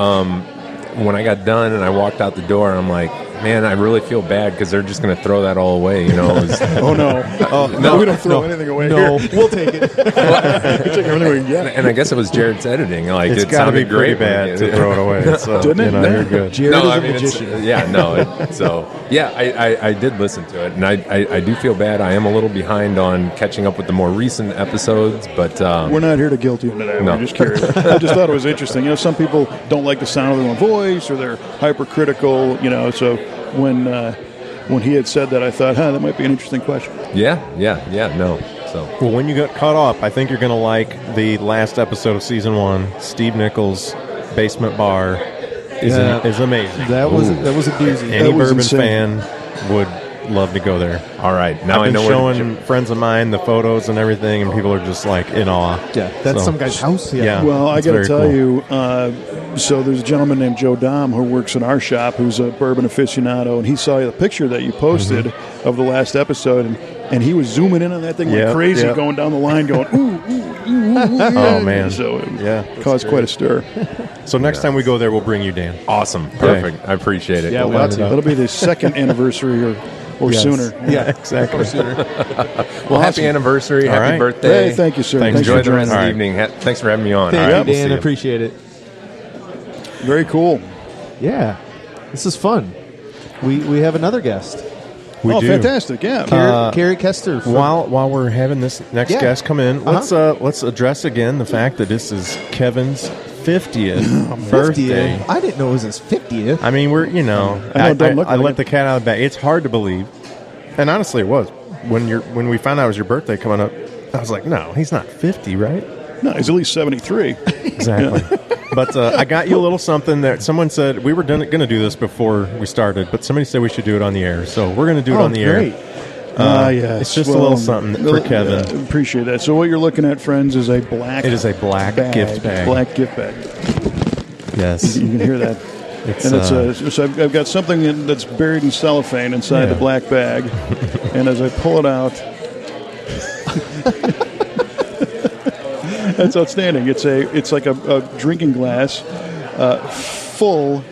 when I got done and I walked out the door, I'm like, man, I really feel bad because they're just going to throw that all away. You know. Oh no! No, we don't throw anything away. No, here. we'll take it. We take everything we get. And I guess it was Jared's editing. Like It's it got to be sounded pretty great bad to throw it away. So, Didn't it? you know, No. you're good. Jared no, is I a mean, magician. I did listen to it, and I do feel bad. I am a little behind on catching up with the more recent episodes, but We're not here to guilt you today. No. We're just curious. I just thought it was interesting. You know, some people don't like the sound of their own voice, or they're hypercritical. You know, so when he had said that, I thought, that might be an interesting question. no. So Well, when you get caught up, I think you're going to like the last episode of season 1. Steve Nichols' basement bar is amazing. That was a doozy. Any That was bourbon insane. fan would love to go there. all right, now I've I been know showing friends of mine the photos and everything, and people are just like in awe. Yeah, that's So, some guy's house. Yeah. Well, I That's got to very tell cool. you, so there's a gentleman named Joe Dom who works in our shop who's a bourbon aficionado, and he saw the picture that you posted of the last episode, and he was zooming in on that thing like Yep, crazy, yep. going down the line, going, ooh. Oh, man. So it Yeah. caused quite a stir. So next time we go there, we'll bring you, Dan. awesome, perfect. I appreciate it. Yeah, we Well, ought to. That'll be the second anniversary or Yes. sooner. Yeah, Exactly. well, happy anniversary, All happy right. birthday. Hey, thank you, sir. Thanks. Thanks Enjoy for the rest joining. of the evening. Thanks for having me on. Thank All you, right, we'll see Dan. you. Appreciate it. Very cool. Yeah, this is fun. We have another guest, We do. Fantastic, yeah. Carrie Kester. From, While we're having this next Yeah. guest come in, let's address again the fact that this is Kevin's 50th birthday. 50th. I didn't know it was his 50th. I mean, we're I know it doesn't look I like let it. the cat out of the bag. It's hard to believe, and honestly, it was when we found out it was your birthday coming up. I was like, no, he's not 50, right? No, he's at least 73. Exactly. But I got you a little something that someone said we were going to do this before we started, but somebody said we should do it on the air, so we're going to do it on the great. air. Yes. It's just a little something for Kevin. Appreciate that. So what you're looking at, friends, is a black. It is a black gift bag. Black gift bag. Yes. You can hear that. It's, And so I've got something that's buried in cellophane inside the black bag, and as I pull it out, that's outstanding. It's like a drinking glass full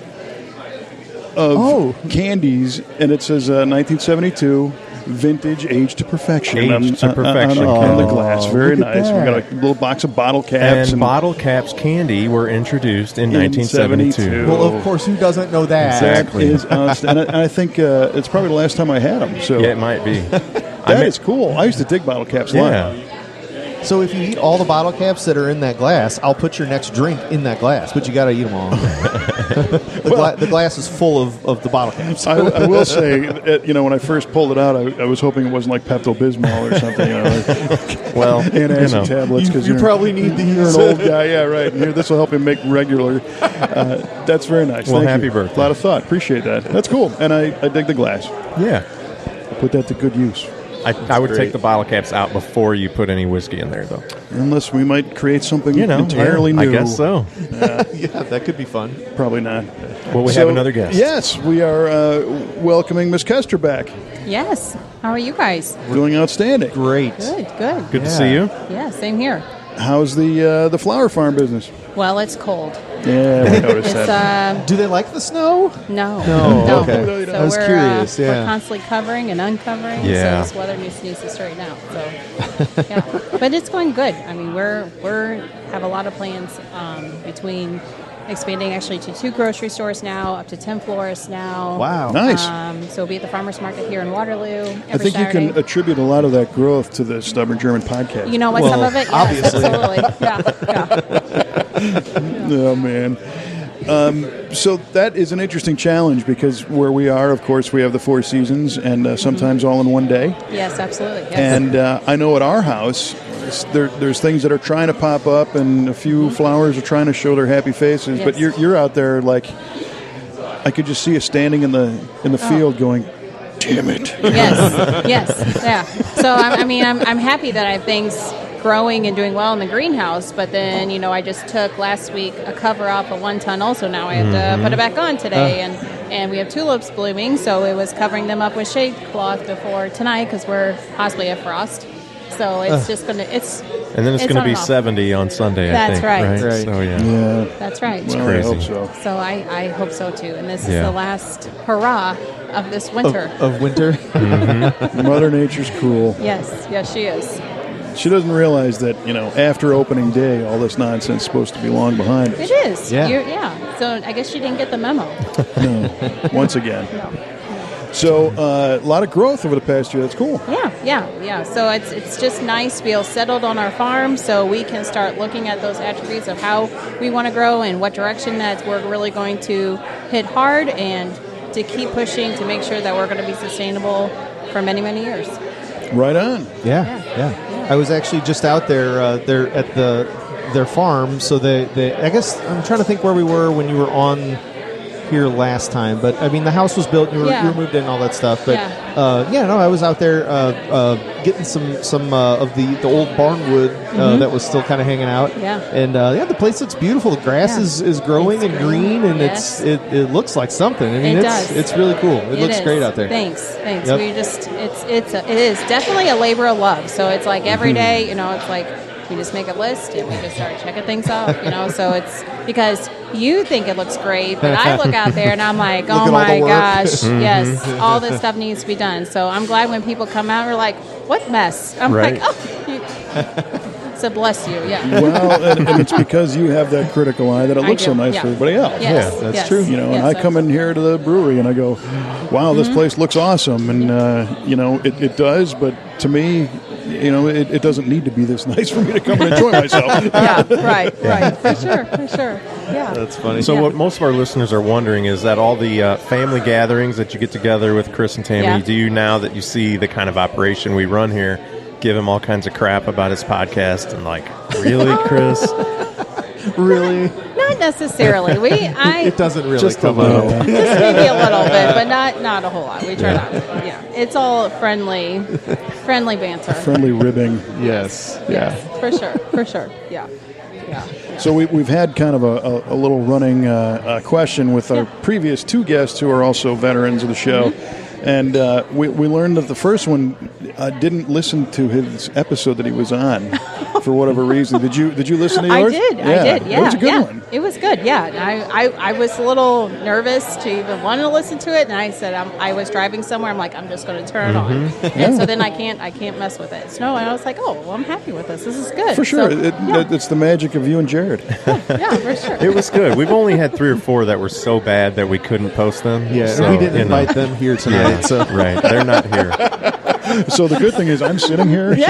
of candies, and it says 1972. Vintage, aged to perfection. Aged to perfection, on the Kevin. glass. Very look at nice. We that. got a little box of bottle caps. and bottle caps candy were introduced in In 1972. 72. Well, of course, who doesn't know that? Exactly. That is outstanding. And I think it's probably the last time I had them. So Yeah, it might be. that is cool. I used to dig bottle caps a lot. Yeah. So if you eat all the bottle caps that are in that glass, I'll put your next drink in that glass, but you got to eat them all. The glass is full of the bottle caps. I will say, when I first pulled it out, I was hoping it wasn't like Pepto-Bismol or something. Well, Antacid tablets. Because you probably need these. You're an old guy. Yeah, right. Here, this will help you make regular. That's very nice. Well, Thank happy you. birthday. A lot of thought. Appreciate that. That's cool. And I dig the glass. Yeah. Put that to good use. I would take the bottle caps out before you put any whiskey in there, though. Unless we might create something You know, entirely yeah, new. I guess so. Yeah, that could be fun. Probably not. Well, we have another guest. Yes, we are welcoming Miss Kester back. Yes. How are you guys? Doing outstanding. Great. Good. Good to see you. Yeah, same here. How's the flower farm business? Well, it's cold. Yeah, we noticed It's that. Do they like the snow? no. No, okay. So I was we're, curious, yeah. we're constantly covering and uncovering. Yeah. So this weather needs to straighten out. So, yeah. But it's going good. I mean, we're have a lot of plans between expanding actually to 2 grocery stores now, up to 10 florists now. Wow. Nice. So we'll be at the farmers market here in Waterloo every I think Saturday. you can attribute a lot of that growth to the Stubborn German podcast. You know what? Well, Some of it, yes, obviously. absolutely. Yeah. Oh, man. So that is an interesting challenge because where we are, of course, we have the 4 seasons and sometimes all in one day. Yes, absolutely. Yes. And I know at our house, there's things that are trying to pop up, and a few flowers are trying to show their happy faces. But Yes. you're out there like I could just see you standing in the field, going, "Damn it!" Yes, yeah. So I'm happy that I have things growing and doing well in the greenhouse. But then I just took last week a cover off of 1 ton. Also now I have to put it back on today, and we have tulips blooming, so it was covering them up with shade cloth before tonight because we're possibly at frost. So it's just gonna And then it's going to on be and off. 70 on Sunday, I That's think. right. Right. So, yeah. Yeah, That's right. well, crazy. I hope so. So I hope so too. And this Yeah. is the last hurrah of this winter. Of winter. Mother Nature's cruel. Yes, she is. She doesn't realize that, after opening day, all this nonsense is supposed to be long behind us. It is. Yeah. So I guess she didn't get the memo. No, once again. No. So a lot of growth over the past year. That's cool. Yeah. So it's just nice to be all settled on our farm, so we can start looking at those attributes of how we want to grow and what direction that we're really going to hit hard, and to keep pushing to make sure that we're going to be sustainable for many, many years. Right on. Yeah. I was actually just out there. They're at their farm. So they I guess I'm trying to think where we were when you were on here last time. But I mean, the house was built. You were moved in, all that stuff. But I was out there getting some of the old barnwood that was still kind of hanging out. Yeah. And the place looks beautiful. The grass is growing and green, and it looks like something. I mean, it's really cool. It looks great out there. Thanks. Yep. We just it is definitely a labor of love. So it's like every day, it's like we just make a list and we just start checking things off. So it's because you think it looks great, but I look out there and I'm like, oh my gosh, yes, all this stuff needs to be done. So I'm glad when people come out and are like, what mess? I'm like, so bless you, yeah. Well, and it's because you have that critical eye that it looks so nice for everybody else. Yes, that's yes. true. And I come in here to the brewery and I go, wow, this place looks awesome. And, it does, but to me, it doesn't need to be this nice for me to come and enjoy myself. Right. For sure. Yeah. That's funny. So what most of our listeners are wondering is that all the family gatherings that you get together with Chris and Tammy, do you, now that you see the kind of operation we run here, give him all kinds of crap about his podcast and like, really, Chris? Really? Not necessarily. It doesn't really Just come a little. out. Just maybe a little bit, but not a whole lot. We try not. Yeah, it's all friendly banter. Friendly ribbing. Yes. Yes, for sure. Yeah. So we've had kind of a little running question with our previous two guests who are also veterans of the show. And we learned that the first one didn't listen to his episode that he was on for whatever reason. Did you listen to yours? I did. Yeah, It was a good one. It was good. Yeah, I was a little nervous to even want to listen to it, and I said I was driving somewhere. I'm like, I'm just going to turn it on, and so then I can't mess with it. So no, and I was like, oh, well, I'm happy with this. This is good. For sure. So, It's the magic of you and Jared. yeah, for sure. It was good. We've only had 3 or 4 that were so bad that we couldn't post them. Yeah, so, we didn't invite them here tonight. So. Right, they're not here. So the good thing is I'm sitting here. So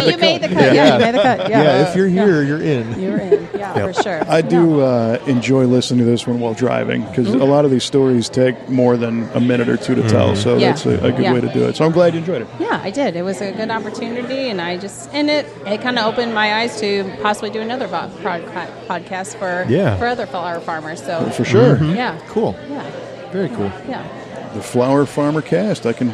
you made the cut. Yeah, you made the cut. Yeah, if you're here, you're in. You're in. Yeah, for sure. I do enjoy listening to this one while driving because a lot of these stories take more than a minute or two to tell. So that's a good way to do it. So I'm glad you enjoyed it. Yeah, I did. It was a good opportunity, and it kind of opened my eyes to possibly do another podcast for other flower farmers. So For sure. yeah, Cool. yeah, Very cool. yeah. The Flower Farmer Cast. I can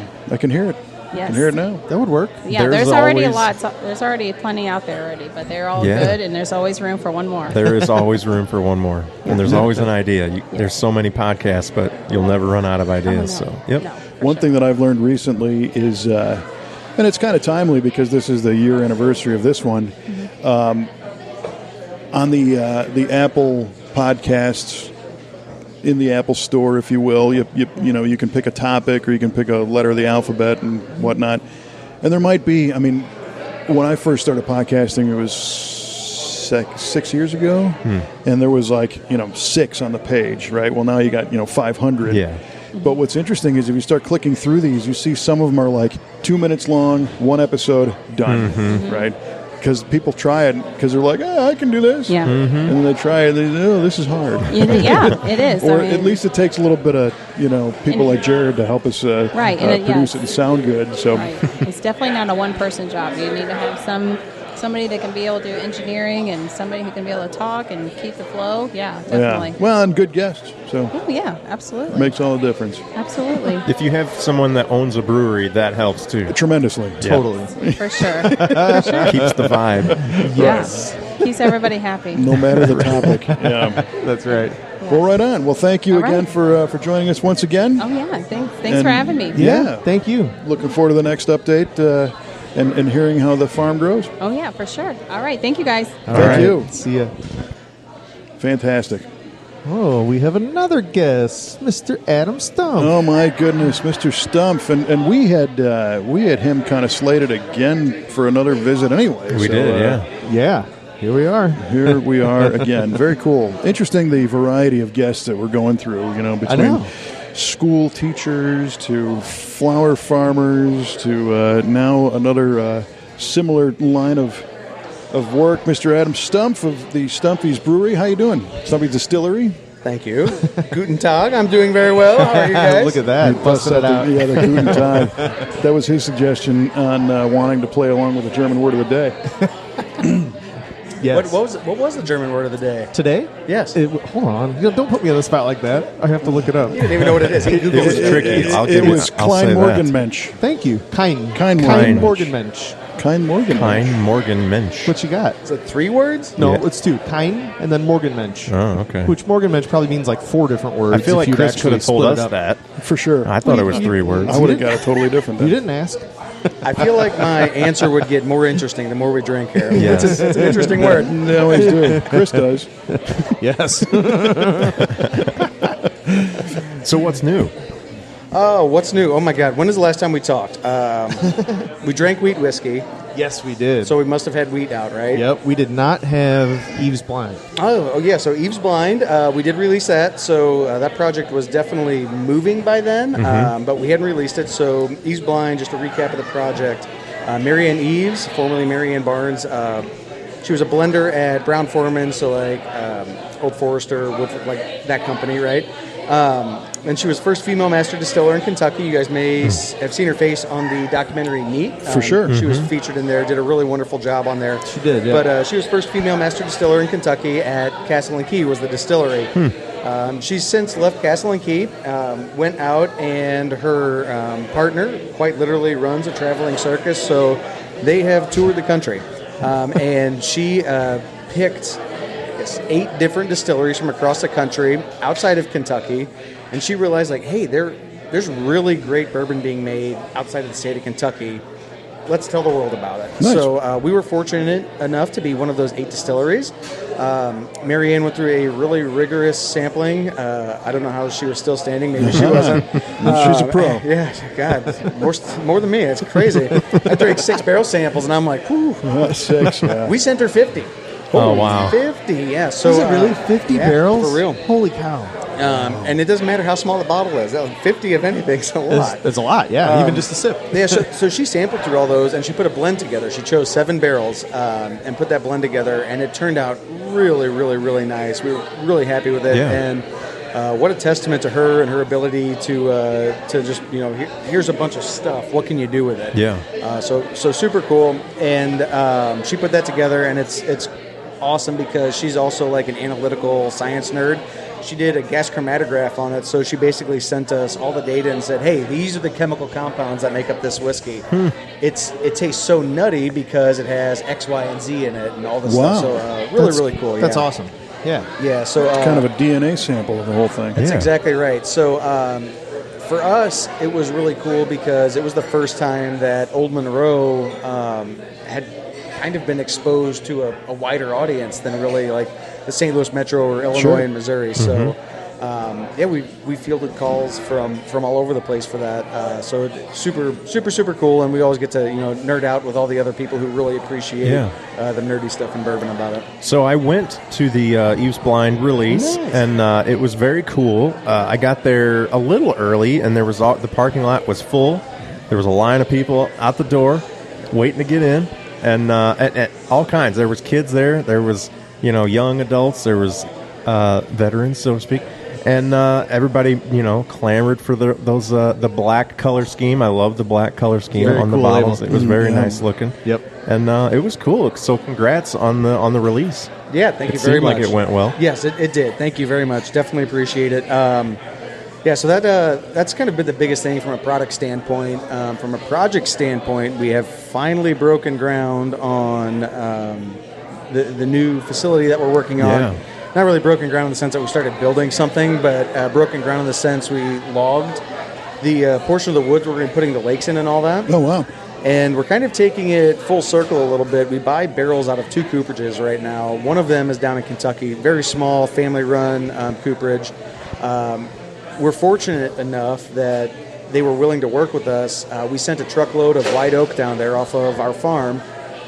hear it. I Yes. can hear it now. That would work. Yeah, there's already a lot. There's already plenty out there already, but they're all good, and there's always room for one more. There is always room for one more, and there's always an idea. There's so many podcasts, but you'll never run out of ideas. No. So, yep. No, One thing that I've learned recently is, and it's kind of timely because this is the year anniversary of this one, on the Apple podcasts, in the Apple Store, if you will, you can pick a topic or you can pick a letter of the alphabet and whatnot. And there might be, when I first started podcasting, it was 6 years ago, and there was 6 on the page, right? Well, now you got 500. Yeah. But what's interesting is if you start clicking through these, you see some of them are like 2 minutes long, one episode, done, right? Because people try it because they're like, I can do this. Yeah. And then they try it, and they say, this is hard. Yeah, it is. Or at least it takes a little bit of, people like Jared to help us produce it and sound good. So Right. It's definitely not a one-person job. You need to have somebody that can be able to do engineering and somebody who can be able to talk and keep the flow. Yeah, definitely. yeah. Well, and good guests. So Oh, yeah, absolutely. makes all the difference. Absolutely. If you have someone that owns a brewery, that helps too. Tremendously. Totally. For sure. For sure. Keeps the vibe. Yes. Yeah. Keeps everybody happy. No matter the topic. Yeah. That's right. Well, right on. Well, thank you All right. again for joining us once again. Oh, yeah. Thanks for having me. Yeah. Thank you. Looking forward to the next update and hearing how the farm grows. Oh, yeah, for sure. All right. Thank you, guys. Thank you. See ya. Fantastic. Oh, we have another guest, Mr. Adam Stump. Oh my goodness, Mr. Stumpf, and we had him kind of slated again for another visit anyway. We did, yeah. Yeah, here we are. Here we are again. Very cool. Interesting, the variety of guests that we're going through. Between school teachers to flower farmers to now another similar line of work, Mr. Adam Stumpf of the Stumpy's Brewery. How you doing? Stumpy's Distillery. Thank you. Guten Tag. I'm doing very well. How are you guys? Look at that. Bust that out. The Guten Tag. That was his suggestion on wanting to play along with the German word of the day. Yes. What was the German word of the day? Today? Yes. Hold on. Don't put me on the spot like that. I have to look it up. You didn't even know what it is. He Googled It was it. tricky. It was Klein Morgenmensch. Thank you. Kein Morgenmensch. Morgenmensch. Klein Morgenmensch. Klein Morgan Mensch. What you got? Is it 3 words? No, Yeah. it's 2. Kein and then Morgenmensch. Oh, okay. Which Morgenmensch probably means like 4 different words. I feel if like you'd Chris could actually have told split it us up. that. For sure. I thought it was 3 words. I would have got it totally different You then. didn't ask. I feel like my answer would get more interesting the more we drink here. Yes. It's an interesting word. They always do. Chris does. Yes. So what's new? Oh, what's new? Oh, my God. When is the last time we talked? We drank wheat whiskey, Yes, we did. so we must have had wheat out, right? Yep, we did not have Eve's Blind. Oh, yeah. So Eve's Blind, we did release that. So that project was definitely moving by then, but we hadn't released it. So Eve's Blind, just a recap of the project. Marianne Eves, formerly Marianne Barnes, she was a blender at Brown Forman, so like Old Forester, Woodford, like that company, right? And she was first female master distiller in Kentucky. You guys may have seen her face on the documentary Neat. For sure. She was featured in there, did a really wonderful job on there. She did, yeah. But she was first female master distiller in Kentucky at Castle and Key was the distillery. She's since left Castle and Key, went out, and her partner quite literally runs a traveling circus, so they have toured the country. And she picked 8 different distilleries from across the country outside of Kentucky, and she realized, like, hey, there's really great bourbon being made outside of the state of Kentucky. Let's tell the world about it. Nice. So we were fortunate enough to be one of those 8 distilleries. Marianne went through a really rigorous sampling. I don't know how she was still standing. Maybe she wasn't. She's a pro. Yeah, God, more than me. It's crazy. I drank 6 barrel samples, and I'm like, whew. 6, yeah. We sent her 50. Oh, wow. 50, yeah. So, Is it really 50 yeah, barrels? For real. Holy cow. And it doesn't matter how small the bottle is. 50 of anything's a lot. It's a lot, yeah. Even just a sip. Yeah, so she sampled through all those, and she put a blend together. She chose 7 barrels and put that blend together, and it turned out really, really, really nice. We were really happy with it, Yeah. and what a testament to her and her ability to just, here's a bunch of stuff. What can you do with it? Yeah. So super cool, and she put that together, and it's awesome because she's also like an analytical science nerd. She did a gas chromatograph on it, so she basically sent us all the data and said, hey, these are the chemical compounds that make up this whiskey. It tastes so nutty because it has X, Y, and Z in it and all this Wow. stuff. So really cool. That's yeah. awesome. Yeah. Yeah, so Kind of a DNA sample of the whole thing. that's Yeah. exactly right. So for us, it was really cool because it was the first time that Old Monroe had kind of been exposed to a wider audience than really like the St. Louis Metro or Illinois Sure. and Missouri. So we fielded calls from all over the place for that. So it's super cool, and we always get to nerd out with all the other people who really appreciate the nerdy stuff in bourbon about it. So I went to the Eve's Blind release, and it was very cool. I got there a little early, and the parking lot was full. There was a line of people out the door waiting to get in, and all kinds. There was kids there. There was young adults. There was veterans, so to speak. And everybody, clamored for the black color scheme. I love the black color scheme Very on the cool bottles. label. It was very Yeah. nice looking. Yep. And it was cool. So congrats on the release. Yeah, thank you It very seemed much. like it went well. Yes, it did. Thank you very much. Definitely appreciate it. So that's kind of been the biggest thing from a product standpoint. From a project standpoint, we have finally broken ground on the new facility that we're working on. Yeah. Not really broken ground in the sense that we started building something, but broken ground in the sense we logged the portion of the woods we're going to be putting the lakes in and all that. Oh, wow. And we're kind of taking it full circle a little bit. We buy barrels out of 2 cooperages right now. One of them is down in Kentucky, very small, family-run cooperage. We're fortunate enough that they were willing to work with us. We sent a truckload of white oak down there off of our farm,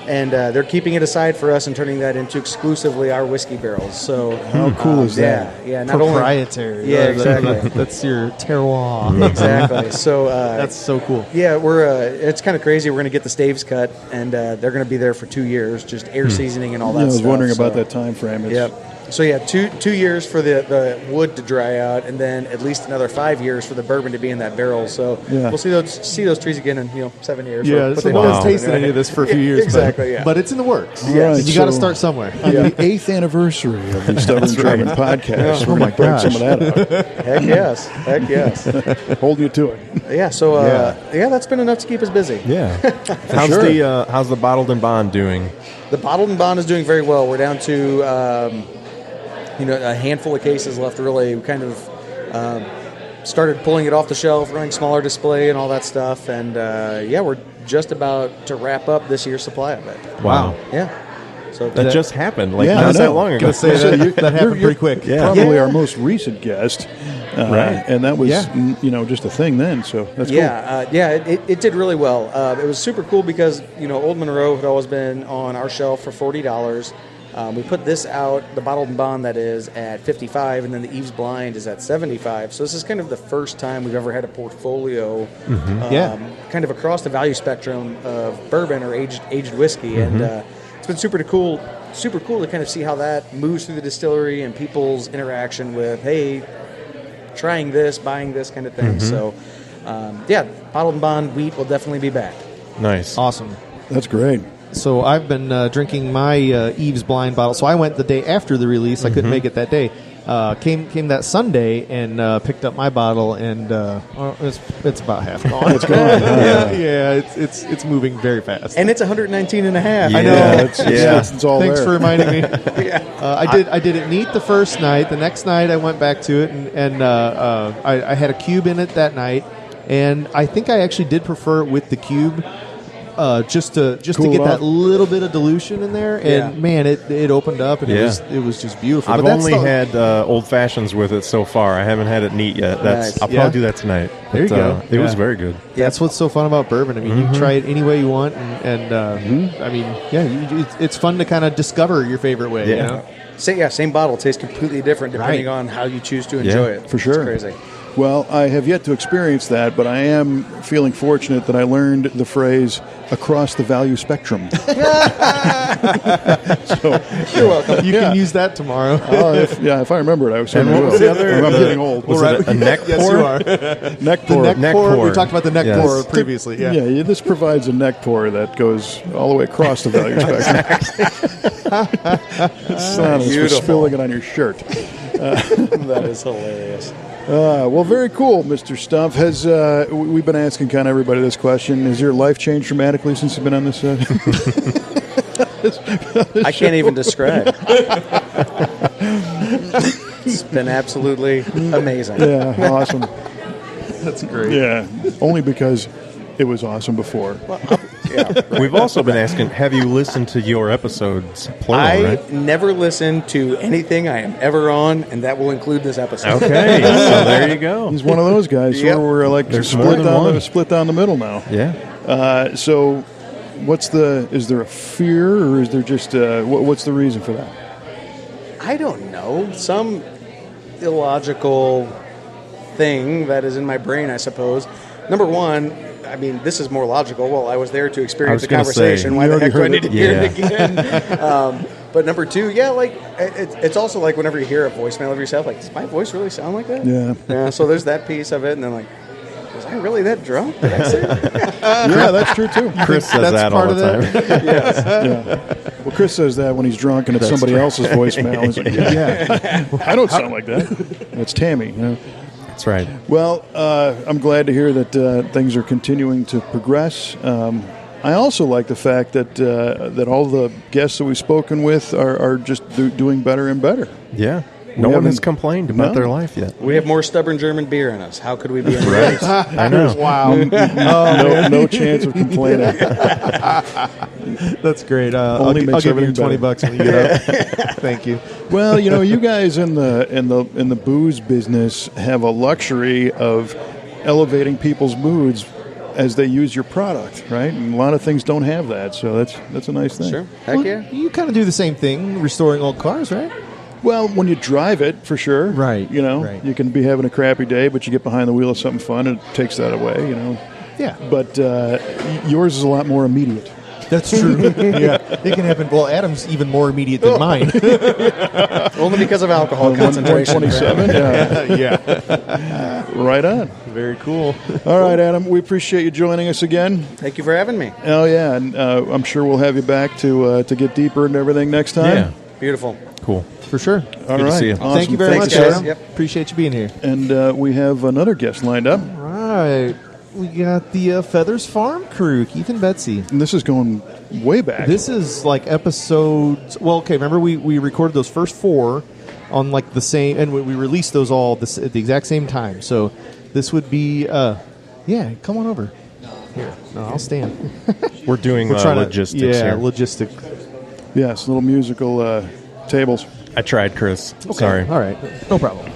and they're keeping it aside for us and turning that into exclusively our whiskey barrels. So how cool is that? Yeah, not proprietary. Only, yeah, exactly. That's your terroir. Exactly. So that's so cool. Yeah, it's kind of crazy. We're going to get the staves cut, and they're going to be there for 2 years, just air seasoning and all that. I was stuff. wondering about that time frame. Yep. So yeah, two years for the wood to dry out, and then at least another 5 years for the bourbon to be in that barrel. So we'll see those trees again in 7 years. Yeah, so no one's tasted any of this for a few years. Exactly. But it's in the works. Yeah, right, you got to start somewhere. On the 8th anniversary of the Stubborn German podcast, we're going to break some of that out. Heck yes. Hold you to it. Yeah. So that's been enough to keep us busy. Yeah. How's the Bottled and Bond doing? The Bottled and Bond is doing very well. We're down to a handful of cases left. Really, we kind of started pulling it off the shelf, running smaller display and all that stuff, and we're just about to wrap up this year's supply of it. Wow. Yeah. So that just happened. not that long ago. Say that happened pretty quick. Probably our most recent guest, right? And that was just a thing then. So that's cool. It did really well. It was super cool because Old Monroe had always been on our shelf for $40. We put this out, the Bottled and Bond, that is, at $55, and then the Eve's Blind is at $75. So this is kind of the first time we've ever had a portfolio kind of across the value spectrum of bourbon or aged whiskey. And it's been super cool to kind of see how that moves through the distillery and people's interaction with, hey, trying this, buying this kind of thing. So, Bottled and Bond wheat will definitely be back. Nice. Awesome. That's great. So I've been drinking my Eve's Blind bottle. So I went the day after the release. I couldn't make it that day. Came that Sunday and picked up my bottle, and it's about half gone. It's gone. It's moving very fast. And it's 119 and a half. I know. It's all Thanks there. for reminding me. I did it neat the first night. The next night I went back to it, and I had a cube in it that night, and I think I actually did prefer it with the cube. Just to get that little bit of dilution in there, and man, it opened up, and it was just beautiful. I've only had old fashions with it so far. I haven't had it neat yet. I'll probably do that tonight. There you go. It was very good. That's what's so fun about bourbon. I mean, you can try it any way you want, and I mean, it's fun to kind of discover your favorite way. Yeah. Same bottle tastes completely different depending on how you choose to enjoy it. For sure. It's crazy. Well, I have yet to experience that, but I am feeling fortunate that I learned the phrase across the value spectrum. So you're welcome. You can use that tomorrow. If I remember it, I was saying what was the other? I'm getting old. Was it a neck pour? Yes, you are. Neck pour. The neck pour. We talked about the neck Yes. pour previously. Yeah. This provides a neck pour that goes all the way across the value spectrum. It's not for spilling it on your shirt. That is hilarious. Well, very cool, Mr. Stumpf. We've been asking kind of everybody this question. Has your life changed dramatically since you've been on this? I can't even describe. It's been absolutely amazing. Yeah, awesome. That's great. Yeah, only because it was awesome before. We've also been asking, have you listened to your episodes? Plural, I right? never listen to anything I am ever on, and that will include this episode. Okay, so there you go. He's one of those guys where we're like split down the middle now. Yeah. So, is there a fear, or is there just what's the reason for that? I don't know. Some illogical thing that is in my brain, I suppose. Number one, I mean, this is more logical. Well, I was there to experience the conversation. Why the heck do I need to hear it again? But number two, it's also like whenever you hear a voicemail of yourself, like, does my voice really sound like that? Yeah. So there's that piece of it, and then like, was I really that drunk? Did I say that? Yeah, that's true too. Chris says that all the time. Yes. Yeah. Well, Chris says that when he's drunk and it's somebody else's voicemail. He's like, I don't sound like that. That's Tammy. That's right. Well, I'm glad to hear that things are continuing to progress. I also like the fact that all the guests that we've spoken with are just doing better and better. Yeah. No one has complained about their life yet. We have more stubborn German beer in us. How could we be in Right. I know. Wow. No chance of complaining. That's great. Only I'll makes give you everything $20 when you get up. Thank you. Well, you guys in the booze business have a luxury of elevating people's moods as they use your product, right? And a lot of things don't have that, so that's a nice thing. Sure. Heck yeah. You kind of do the same thing, restoring old cars, right? Well, when you drive it, for sure. Right, You can be having a crappy day, but you get behind the wheel of something fun, and it takes that away, Yeah. But yours is a lot more immediate. That's true. Yeah, it can happen. Well, Adam's even more immediate than mine. Only because of alcohol concentration. 127, Yeah. Right on. Very cool. All right, Adam, we appreciate you joining us again. Thank you for having me. Oh, yeah, and I'm sure we'll have you back to get deeper into everything next time. Yeah. Beautiful. Cool. For sure. All Good to right. see you. Awesome. Thank you very Thanks, much, guys. Adam. Yep. Appreciate you being here. And we have another guest lined up. All right. We got the Feathers Farm crew, Keith and Betsy. And this is going way back. This is like episodes. Well, okay, remember we recorded those first 4 on like the same, and we released those all at the exact same time. So this would be, yeah, come on over. Here, no, I'll stand. We're doing logistics yeah, here. logistic. Yes, little musical tables. I tried, Chris. Sorry. All right, no problem.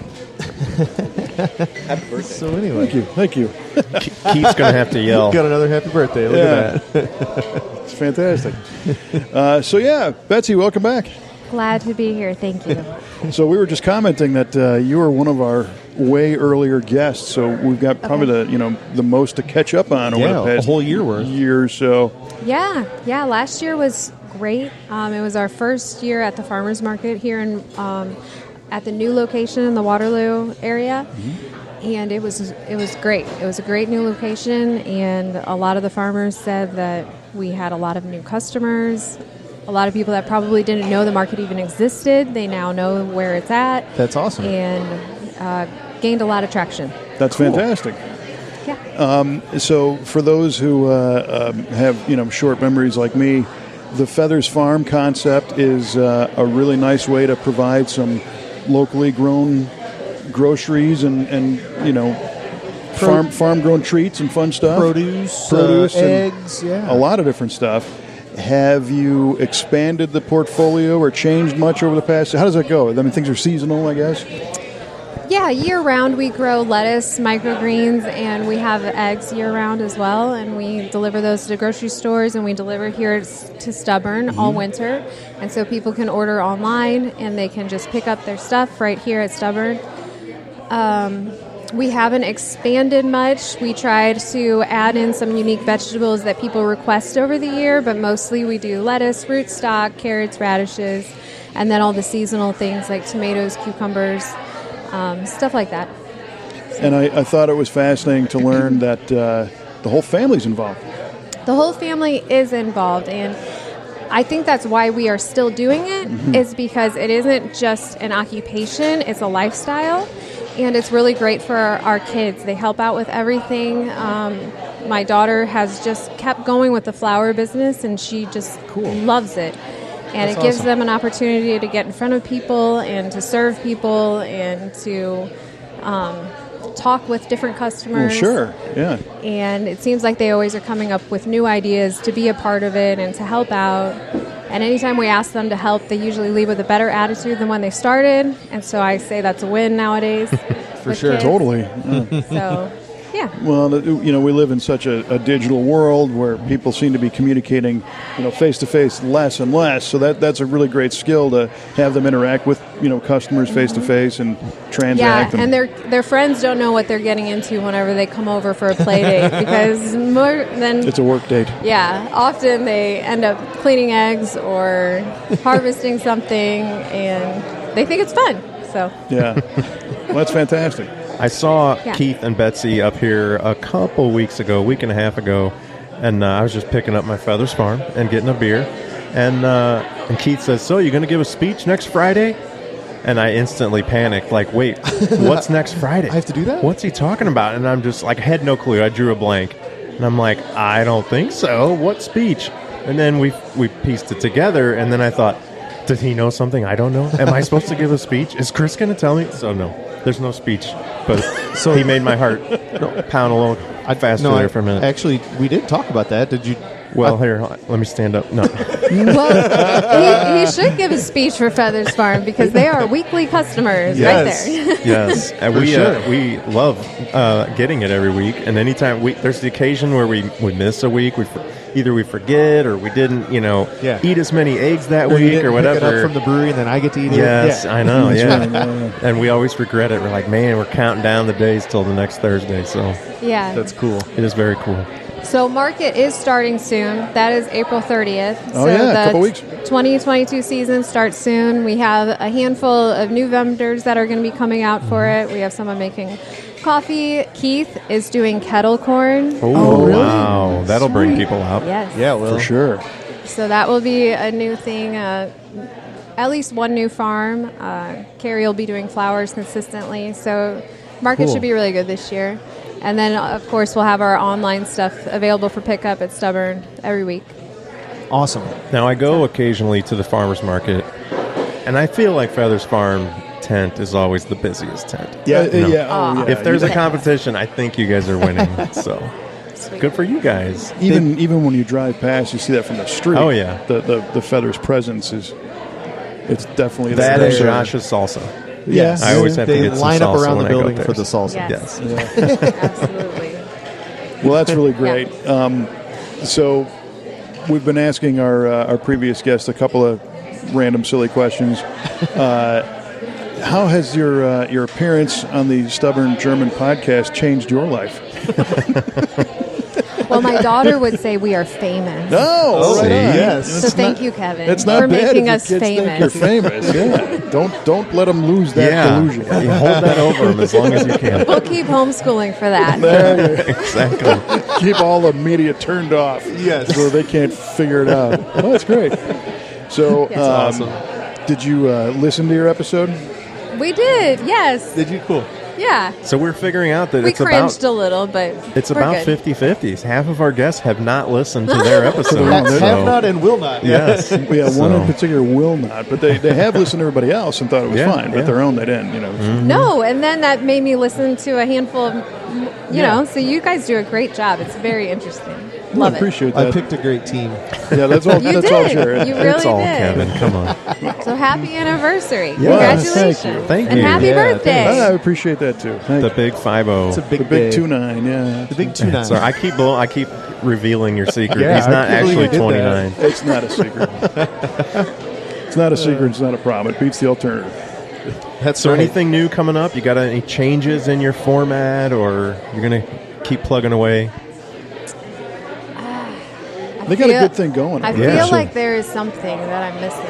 Happy birthday. So anyway, Thank you. Keith's going to have to yell. got another happy birthday. Look at that. It's fantastic. So, yeah, Betsy, welcome back. Glad to be here. Thank you. So we were just commenting that you were one of our way earlier guests, so we've got probably the most to catch up on over the past a whole year worth. year or so. Yeah. Last year was great. It was our first year at the farmers market here in at the new location in the Waterloo area, and it was great. It was a great new location, and a lot of the farmers said that we had a lot of new customers. A lot of people that probably didn't know the market even existed, they now know where it's at. That's awesome. And gained a lot of traction. That's fantastic. Yeah. So for those who have short memories like me, the Feathers Farm concept is a really nice way to provide some locally grown groceries and farm grown treats and fun stuff. Produce, and eggs, a lot of different stuff. Have you expanded the portfolio or changed much over the past? How does that go? I mean, things are seasonal, I guess. Yeah, year-round we grow lettuce, microgreens, and we have eggs year-round as well, and we deliver those to grocery stores, and we deliver here to Stubborn all winter, and so people can order online, and they can just pick up their stuff right here at Stubborn. We haven't expanded much. We tried to add in some unique vegetables that people request over the year, but mostly we do lettuce, rootstock, carrots, radishes, and then all the seasonal things like tomatoes, cucumbers, stuff like that. And I thought it was fascinating to learn that the whole family's involved. The whole family is involved, and I think that's why we are still doing it, is because it isn't just an occupation, it's a lifestyle, and it's really great for our kids. They help out with everything. My daughter has just kept going with the flower business, and she just loves it. And it gives them an opportunity to get in front of people and to serve people and to talk with different customers. Well, sure, yeah. And it seems like they always are coming up with new ideas to be a part of it and to help out. And anytime we ask them to help, they usually leave with a better attitude than when they started. And so I say that's a win nowadays. For sure. kids. Totally. Yeah. So, yeah. Well, we live in such a digital world where people seem to be communicating, face to face less and less. So that's a really great skill to have them interact with, customers face to face and transact. Yeah, and their friends don't know what they're getting into whenever they come over for a play date because more than it's a work date. Yeah, often they end up cleaning eggs or harvesting something, and they think it's fun. So yeah, well, that's fantastic. I saw Keith and Betsy up here a week and a half ago, and I was just picking up my Feathers Farm and getting a beer. And Keith says, "So, you going to give a speech next Friday?" And I instantly panicked, like, wait, what's next Friday? I have to do that? What's he talking about? And I'm just like, I had no clue. I drew a blank. And I'm like, I don't think so. What speech? And then we pieced it together, and then I thought, Did he know something I don't know? Am I supposed to give a speech? Is Chris going to tell me? So no, there's no speech. But so he made my heart pound a little faster there for a minute. Actually, we did talk about that. Did you? Well, here, let me stand up. No. Well, he should give a speech for Feathers Farm because they are weekly customers right there. Yes, and we love getting it every week. And anytime there's the occasion where we miss a week, either we forget or we didn't, eat as many eggs that week or whatever. Pick it up from the brewery, and then I get to eat it. Yes, Yeah. I know. Yeah, right. And we always regret it. We're like, man, we're counting down the days till the next Thursday. So Yeah. That's cool. it is very cool. So market is starting soon. That is April 30th. Oh, so yeah, a the couple weeks. 2022 season starts soon. We have a handful of new vendors that are going to be coming out for it. We have someone making coffee. Keith is doing kettle corn. Oh, wow. That'll bring people out. Yes. Yeah, well, For sure. So that will be a new thing. At least one new farm. Carrie will be doing flowers consistently. So market should be really good this year. And then, of course, we'll have our online stuff available for pickup at Stubborn every week. Awesome. Now, I go occasionally to the farmer's market, and I feel like Feathers Farm tent is always the busiest tent. Yeah, You know, yeah. Oh, yeah. If there's a competition, I think you guys are winning. So Sweet. good for you guys. Even when you drive past, you see that from the street. Oh, yeah. The Feathers presence it's definitely That there. and Josh's salsa. Yes. I always have to They get some line up salsa around when the I go building there. for the salsa. Yes. Yes. Absolutely. Well, that's really great. So we've been asking our previous guests a couple of random silly questions. How has your appearance on the Stubborn German podcast changed your life? Well, my daughter would say we are famous. Oh, right on. yes. So thank you, Kevin, It's not for bad making if us your kids think famous. you're famous. Yeah. Don't let them lose that delusion. You hold that over them as long as you can. We'll keep homeschooling for that. Exactly. Keep all the media turned off. Yes. So they can't figure it out. Well, that's great. So, Yes. Awesome. did you listen to your episode? We did, yes. Did you? Cool. Yeah. So we're figuring out that We it's cringed about a little, but it's we're about good. 50-50s. Half of our guests have not listened to their episode. Have Have not and will not. Yes. Yeah, one in So- particular will not, but they have listened to everybody else and thought it was Yeah, fine, but yeah. their own they didn't, No, and then that made me listen to a handful of, so you guys do a great job. It's very interesting. Love I it. appreciate I that. picked a great team. Yeah, that's all. You that's all did. Jared. You really It's all did. Kevin. Come on. So happy anniversary. Yes, Congratulations. thank you. Thank and you. happy Yeah, birthday. I appreciate that too. Thank The you. big 5-0. It's a big The big day. 2-9, yeah. The big 2-9. Sorry, I keep revealing your secret. Yeah, He's I not can't believe actually you did that. 29. It's not a secret. It's not a secret. It's not a problem. It beats the alternative. That's So right. anything new coming up? You got any changes in your format, or you're going to keep plugging away? They got a feel- good thing going. I Yeah. feel like there is something that I'm missing.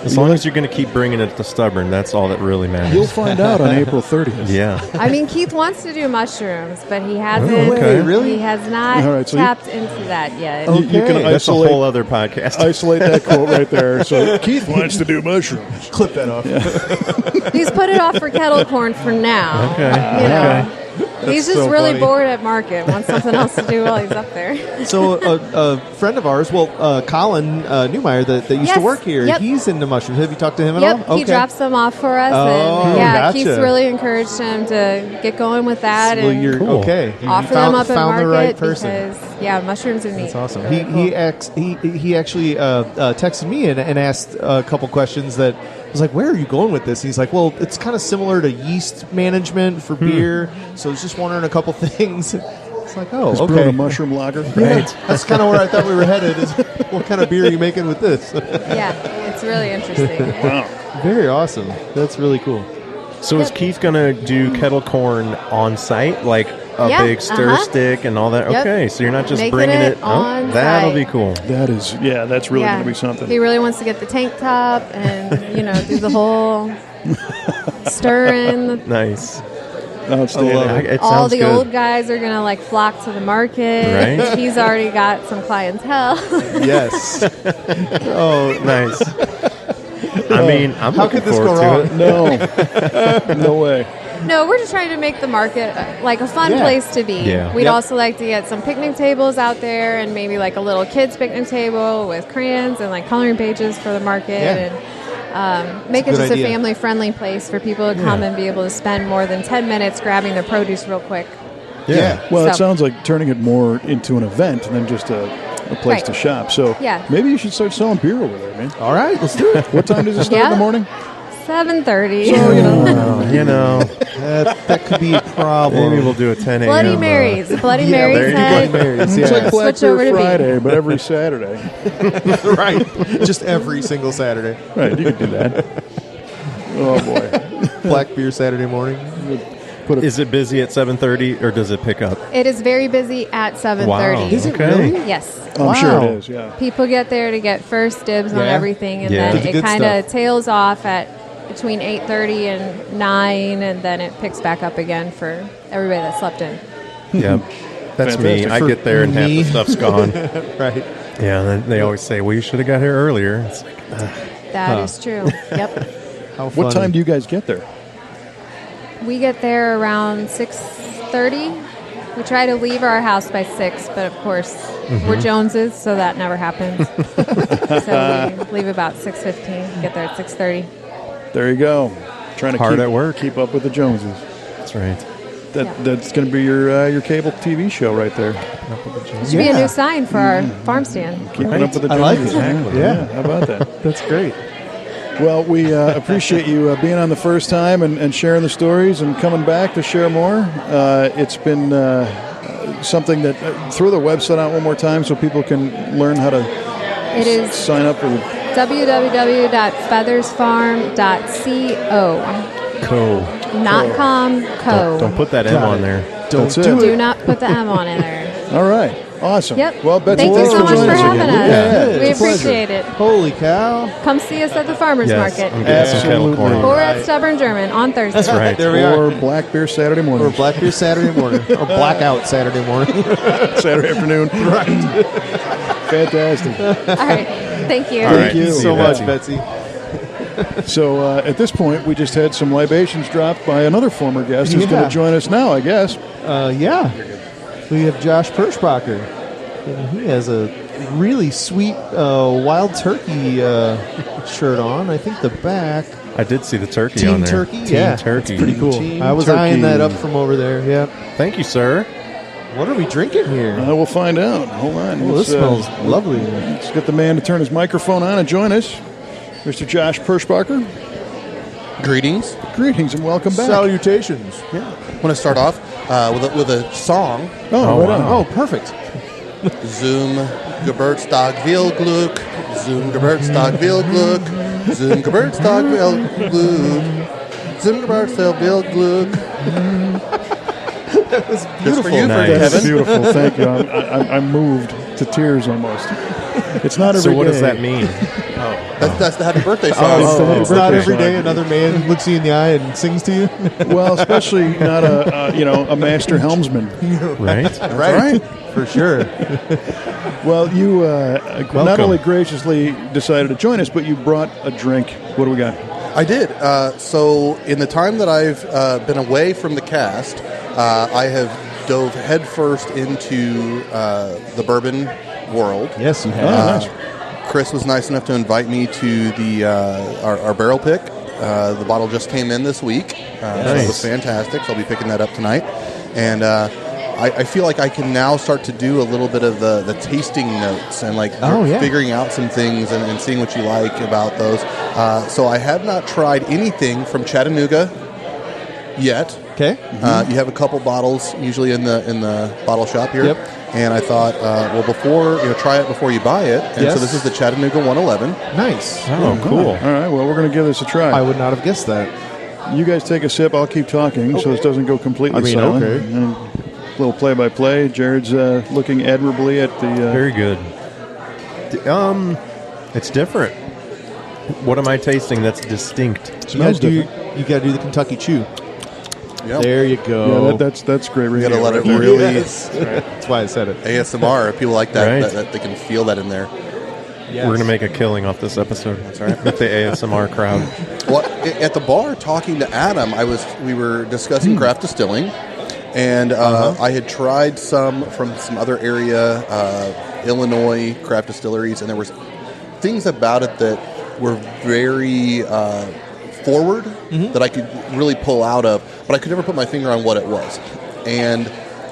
As long as you're going to keep bringing it to Stubborn, that's all that really matters. You'll find out on April 30th. Yeah. I mean, Keith wants to do mushrooms, but he hasn't. Oh, okay. Really? He has not All right, so you- tapped into that yet. You can Okay. That's a isolate, whole other podcast. isolate that quote right there. So Keith wants to do mushrooms. Clip that off. He's put it off for kettle corn for now. Okay. You know. Okay. He's just so really funny. bored at market. Wants something else to do while he's up there. So a friend of ours, Colin Newmeyer, that used to Yes. work here, Yep. he's into mushrooms. Have you talked to him at Yep, all? he drops them off for us, Oh, and yeah, gotcha. Keith's really encouraged him to get going with that Well, and you're Cool. okay. You offer found, them up at found market the right person. because mushrooms are neat. That's awesome. He actually texted me and asked a couple questions that I was like, where are you going with this? And he's like, well, it's kind of similar to yeast management for beer. So I was just wondering a couple things. It's like, oh, Just brewing a okay. mushroom lager. Right. That's kind of where I thought we were headed. Is what kind of beer are you making with this? Yeah, it's really interesting. Wow. Very awesome. That's really cool. So is Keith going to do kettle corn on site, like a Yeah, big stir stick and all that? Yep. Okay, so you're not just Making bringing it it. on that'll site. be cool. That is, that's really going to be something. He really wants to get the tank top and do the whole stirring. Nice. Outstanding. It All sounds the good. old guys are gonna flock to the market. Right. He's already got some clientele. Yes. Oh, nice. I mean, I'm How looking could this go forward wrong? to it. No. No way. No, we're just trying to make the market like a fun Yeah. place to be. Yeah. We'd Yep. also like to get some picnic tables out there and maybe like a little kids picnic table with crayons and like coloring pages for the market. Yeah. And make it Good just idea. a family-friendly place for people to come and be able to spend more than 10 minutes grabbing their produce real quick. Yeah. Well, it So- sounds like turning it more into an event than just a place Right. to shop. So Yeah. maybe you should start selling beer over there, man. All right, let's do it. What time does it start in the Yeah. morning? 7:30. You know, That could be a problem. maybe we'll do a 10 a.m. Bloody Marys. Bloody Yeah, Marys. there you go. head. Bloody Marys, It's yeah. like Black Switch over Beer to beer. Friday, but every Saturday. Right. Just every single Saturday. Right, you could do that. Oh, boy. Black beer Saturday morning. Is it busy at 7:30 or does it pick up? It is very busy at 7:30. Wow. Is it Okay. really? Yes. I'm sure Wow. it is, yeah. People get there to get first dibs on Yeah. everything, and Yeah. then The it good kind of stuff. tails off at between 8:30 and 9, and then it picks back up again for everybody that slept in. Yeah. That's me. Fantastic. I get there and half me. the stuff's gone. Right. Yeah, and then they always say, well, you should have got here earlier. It's like, That is true. Yep. How What funny. time do you guys get there? We get there around 6:30. We try to leave our house by 6, but of course we're Joneses, so that never happens. So we leave about 6:15. Get there at 6:30. There you go. Trying to Hard keep, at work. keep up with the Joneses. that's right. That's going to be your cable TV show right there. Should be a new sign for our farm stand. Keeping up with the I like Joneses. it. Yeah. How about that? That's great. Well, we appreciate you being on the first time and sharing the stories and coming back to share more. It's been something that throw the website out one more time so people can learn how to It is sign up for the www.feathersfarm.co. Cool. Not com, co. Don't put that M on there. Don't That's it. do Do it. not put the M on in there. All right. Awesome. Yep. Well, Betsy, Thank you thanks so much joining for us having again. us. Yeah, We it's a pleasure. appreciate it. Holy cow. Come see us at the farmer's Yes, market. I'm getting some kettle corn. Absolutely. Or at Stubborn German on Thursday. That's right. There we are. Or Black Beer Saturday morning. Or Black Beer Saturday morning. Or Blackout Saturday morning. Saturday afternoon. Right. Fantastic. All right. Thank you. All right. Thank you See so you, much, Betsy. Betsy. So at this point, we just had some libations dropped by another former guest who's Yeah. going to join us now, I guess. Yeah. We have Josh Perschbacher. And he has a really sweet wild turkey shirt on. I think the back. I did see the turkey Team on there. Turkey? Team Yeah. Turkey. Pretty cool. Team I was Turkey. eyeing that up from over there. Yeah. Thank you, sir. What are we drinking here? We'll find out. Hold on. Oh, this smells lovely. Let's get the man to turn his microphone on and join us, Mr. Josh Perschbacher. Greetings. Greetings and welcome back. Salutations. I want to start off with a song. Oh, right on. Oh, perfect. Zoom Geburtstag will Glück. Zoom Geburtstag will Glück. Zoom Geburtstag will Glück. Zoom Geburtstag will Glück. That was Just beautiful. for you, Nice. That's Kevin. beautiful. Thank you. I'm moved to tears almost. It's not every So what day. does that mean? That's the happy birthday song. Oh, it's not birthday every song. day another man looks you in the eye and sings to you. Well, especially not a master helmsman. Right? Right. For sure. Well, you not Welcome. only graciously decided to join us, but you brought a drink. What do we got? I did. So in the time that I've been away from the cast, I have dove headfirst into the bourbon world. Yes, you Oh, have. nice. Chris was nice enough to invite me to the our barrel pick. The bottle just came in this week, so it was fantastic. So I'll be picking that up tonight, and I feel like I can now start to do a little bit of the tasting notes and figuring out some things and seeing what you like about those. So I have not tried anything from Chattanooga yet. Okay. You have a couple bottles usually in the bottle shop here. Yep. And I thought, try it before you buy it. And Yes. so this is the Chattanooga 111. Nice. Oh, cool. All right. Well, we're going to give this a try. I would not have guessed that. You guys take a sip. I'll keep talking so this doesn't go completely I mean, silent. okay. And a little play-by-play. Jared's looking admirably at the... Very good. It's different. What am I tasting that's distinct? You gotta, Smells do, you gotta do the Kentucky Chew. Yep. There you go. Yeah, that's great. You got to let it right there. really That's why I said it. ASMR. People like that, Right. that they can feel that in there. Yes. We're going to make a killing off this episode. That's right. With the ASMR crowd. Well, at the bar, talking to Adam, we were discussing craft distilling, and I had tried some from some other area, Illinois craft distilleries, and there was things about it that were very forward that I could really pull out of, but I could never put my finger on what it was. And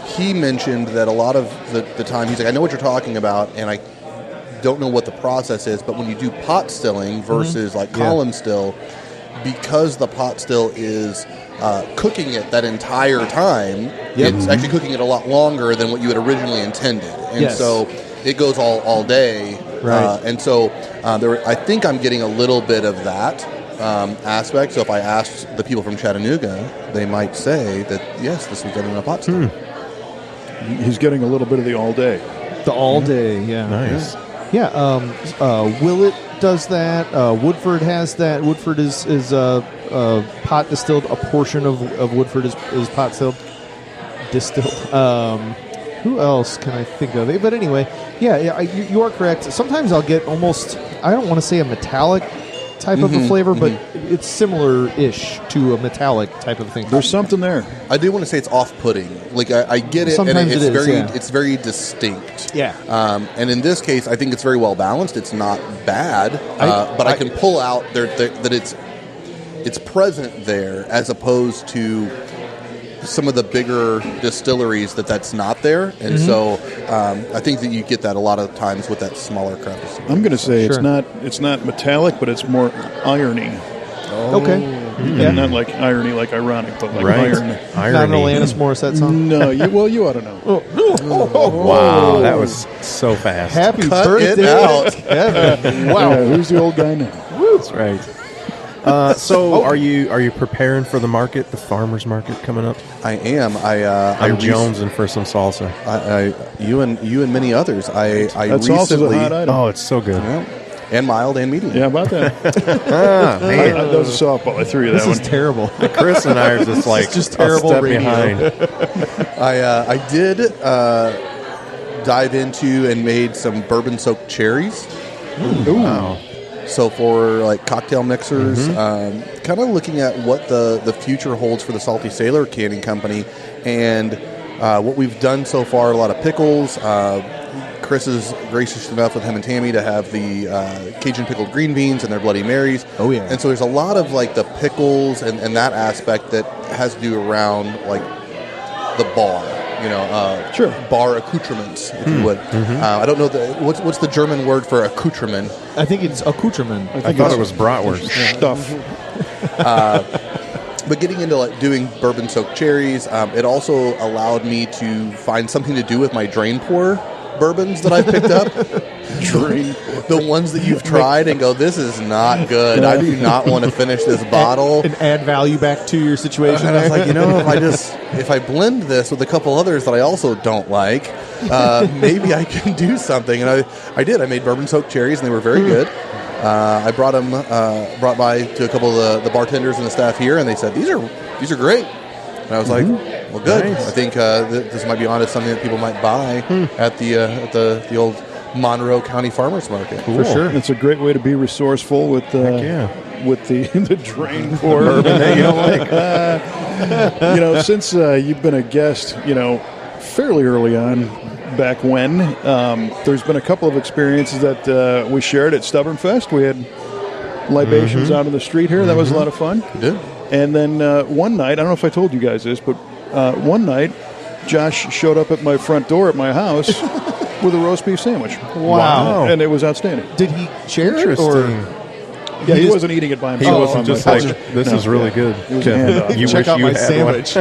he mentioned that a lot of the time, he's like, I know what you're talking about, and I don't know what the process is, but when you do pot stilling versus like column still, because the pot still is cooking it that entire time, it's actually cooking it a lot longer than what you had originally intended. And so it goes all day. Right. And so I think I'm getting a little bit of that aspect. So if I asked the people from Chattanooga, they might say that, yes, this was done in a pot still. He's getting a little bit of the all day. The all day, Nice. Willett does that. Woodford has that. Woodford is pot distilled. A portion of Woodford is pot distilled. Who else can I think of? But anyway, you are correct. Sometimes I'll get almost, I don't want to say a metallic type of a flavor, but it's similar-ish to a metallic type of thing. There's something there. I do want to say it's off-putting. Like I get it, Sometimes and it is, it's very distinct. Yeah. And in this case, I think it's very well balanced. It's not bad, but I can pull out that it's present there as opposed to some of the bigger distilleries that's not there, and so I think that you get that a lot of times with that smaller craft distillery. I'm going to say it's not metallic, but it's more irony. Okay. Yeah. Not like irony, like ironic, but like iron. Not an Alanis Morissette song? No, you ought to know. Wow, that was so fast. Happy Cut birthday, it out. Kevin. Wow, who's the old guy now? That's right. So, are you preparing for the market, the farmers market coming up? I am. I'm jonesing for some salsa. You and many others. That's recently, also a hot item. Oh, it's so good. and mild and medium. Yeah, about that. Man. That was a softball. I threw you that This one. is terrible. Chris and I are just like just terrible a step radio. behind. I did dive into and made some bourbon soaked cherries. Ooh. Wow. So for like cocktail mixers, kind of looking at what the future holds for the Salty Sailor Canning Company, and what we've done so far, a lot of pickles. Chris is gracious enough with him and Tammy to have the Cajun pickled green beans and their Bloody Marys. Oh, yeah. And so there's a lot of like the pickles and that aspect that has to do around like the bar. Sure. Bar accoutrements, if you would. I don't know what's the German word for accoutrement. I think it's accoutrement. I thought it was bratwurst. Stuff. But getting into like doing bourbon soaked cherries, it also allowed me to find something to do with my drain pour bourbons that I've picked up. The ones that you've tried and go, this is not good. I do not want to finish this bottle. And add value back to your situation. And I was like, if I blend this with a couple others that I also don't like, maybe I can do something. And I did. I made bourbon soaked cherries, and they were very good. I brought by to a couple of the bartenders and the staff here, and they said these are great. And I was like, well, good. Nice. I think this might be honest something that people might buy at the old Monroe County Farmers Market. For sure. It's a great way to be resourceful with with the drain pour bourbon that you don't like. Since you've been a guest, fairly early on, back when, there's been a couple of experiences that we shared at Stubborn Fest. We had libations out on the street here. That was a lot of fun. You did. And then one night, I don't know if I told you guys this, but one night, Josh showed up at my front door at my house with a roast beef sandwich. Wow. And it was outstanding. Did he share it? Interesting. Yeah, he wasn't eating it by He himself. wasn't just like, this is really good. It was a handoff. You Check wish out you my had sandwich.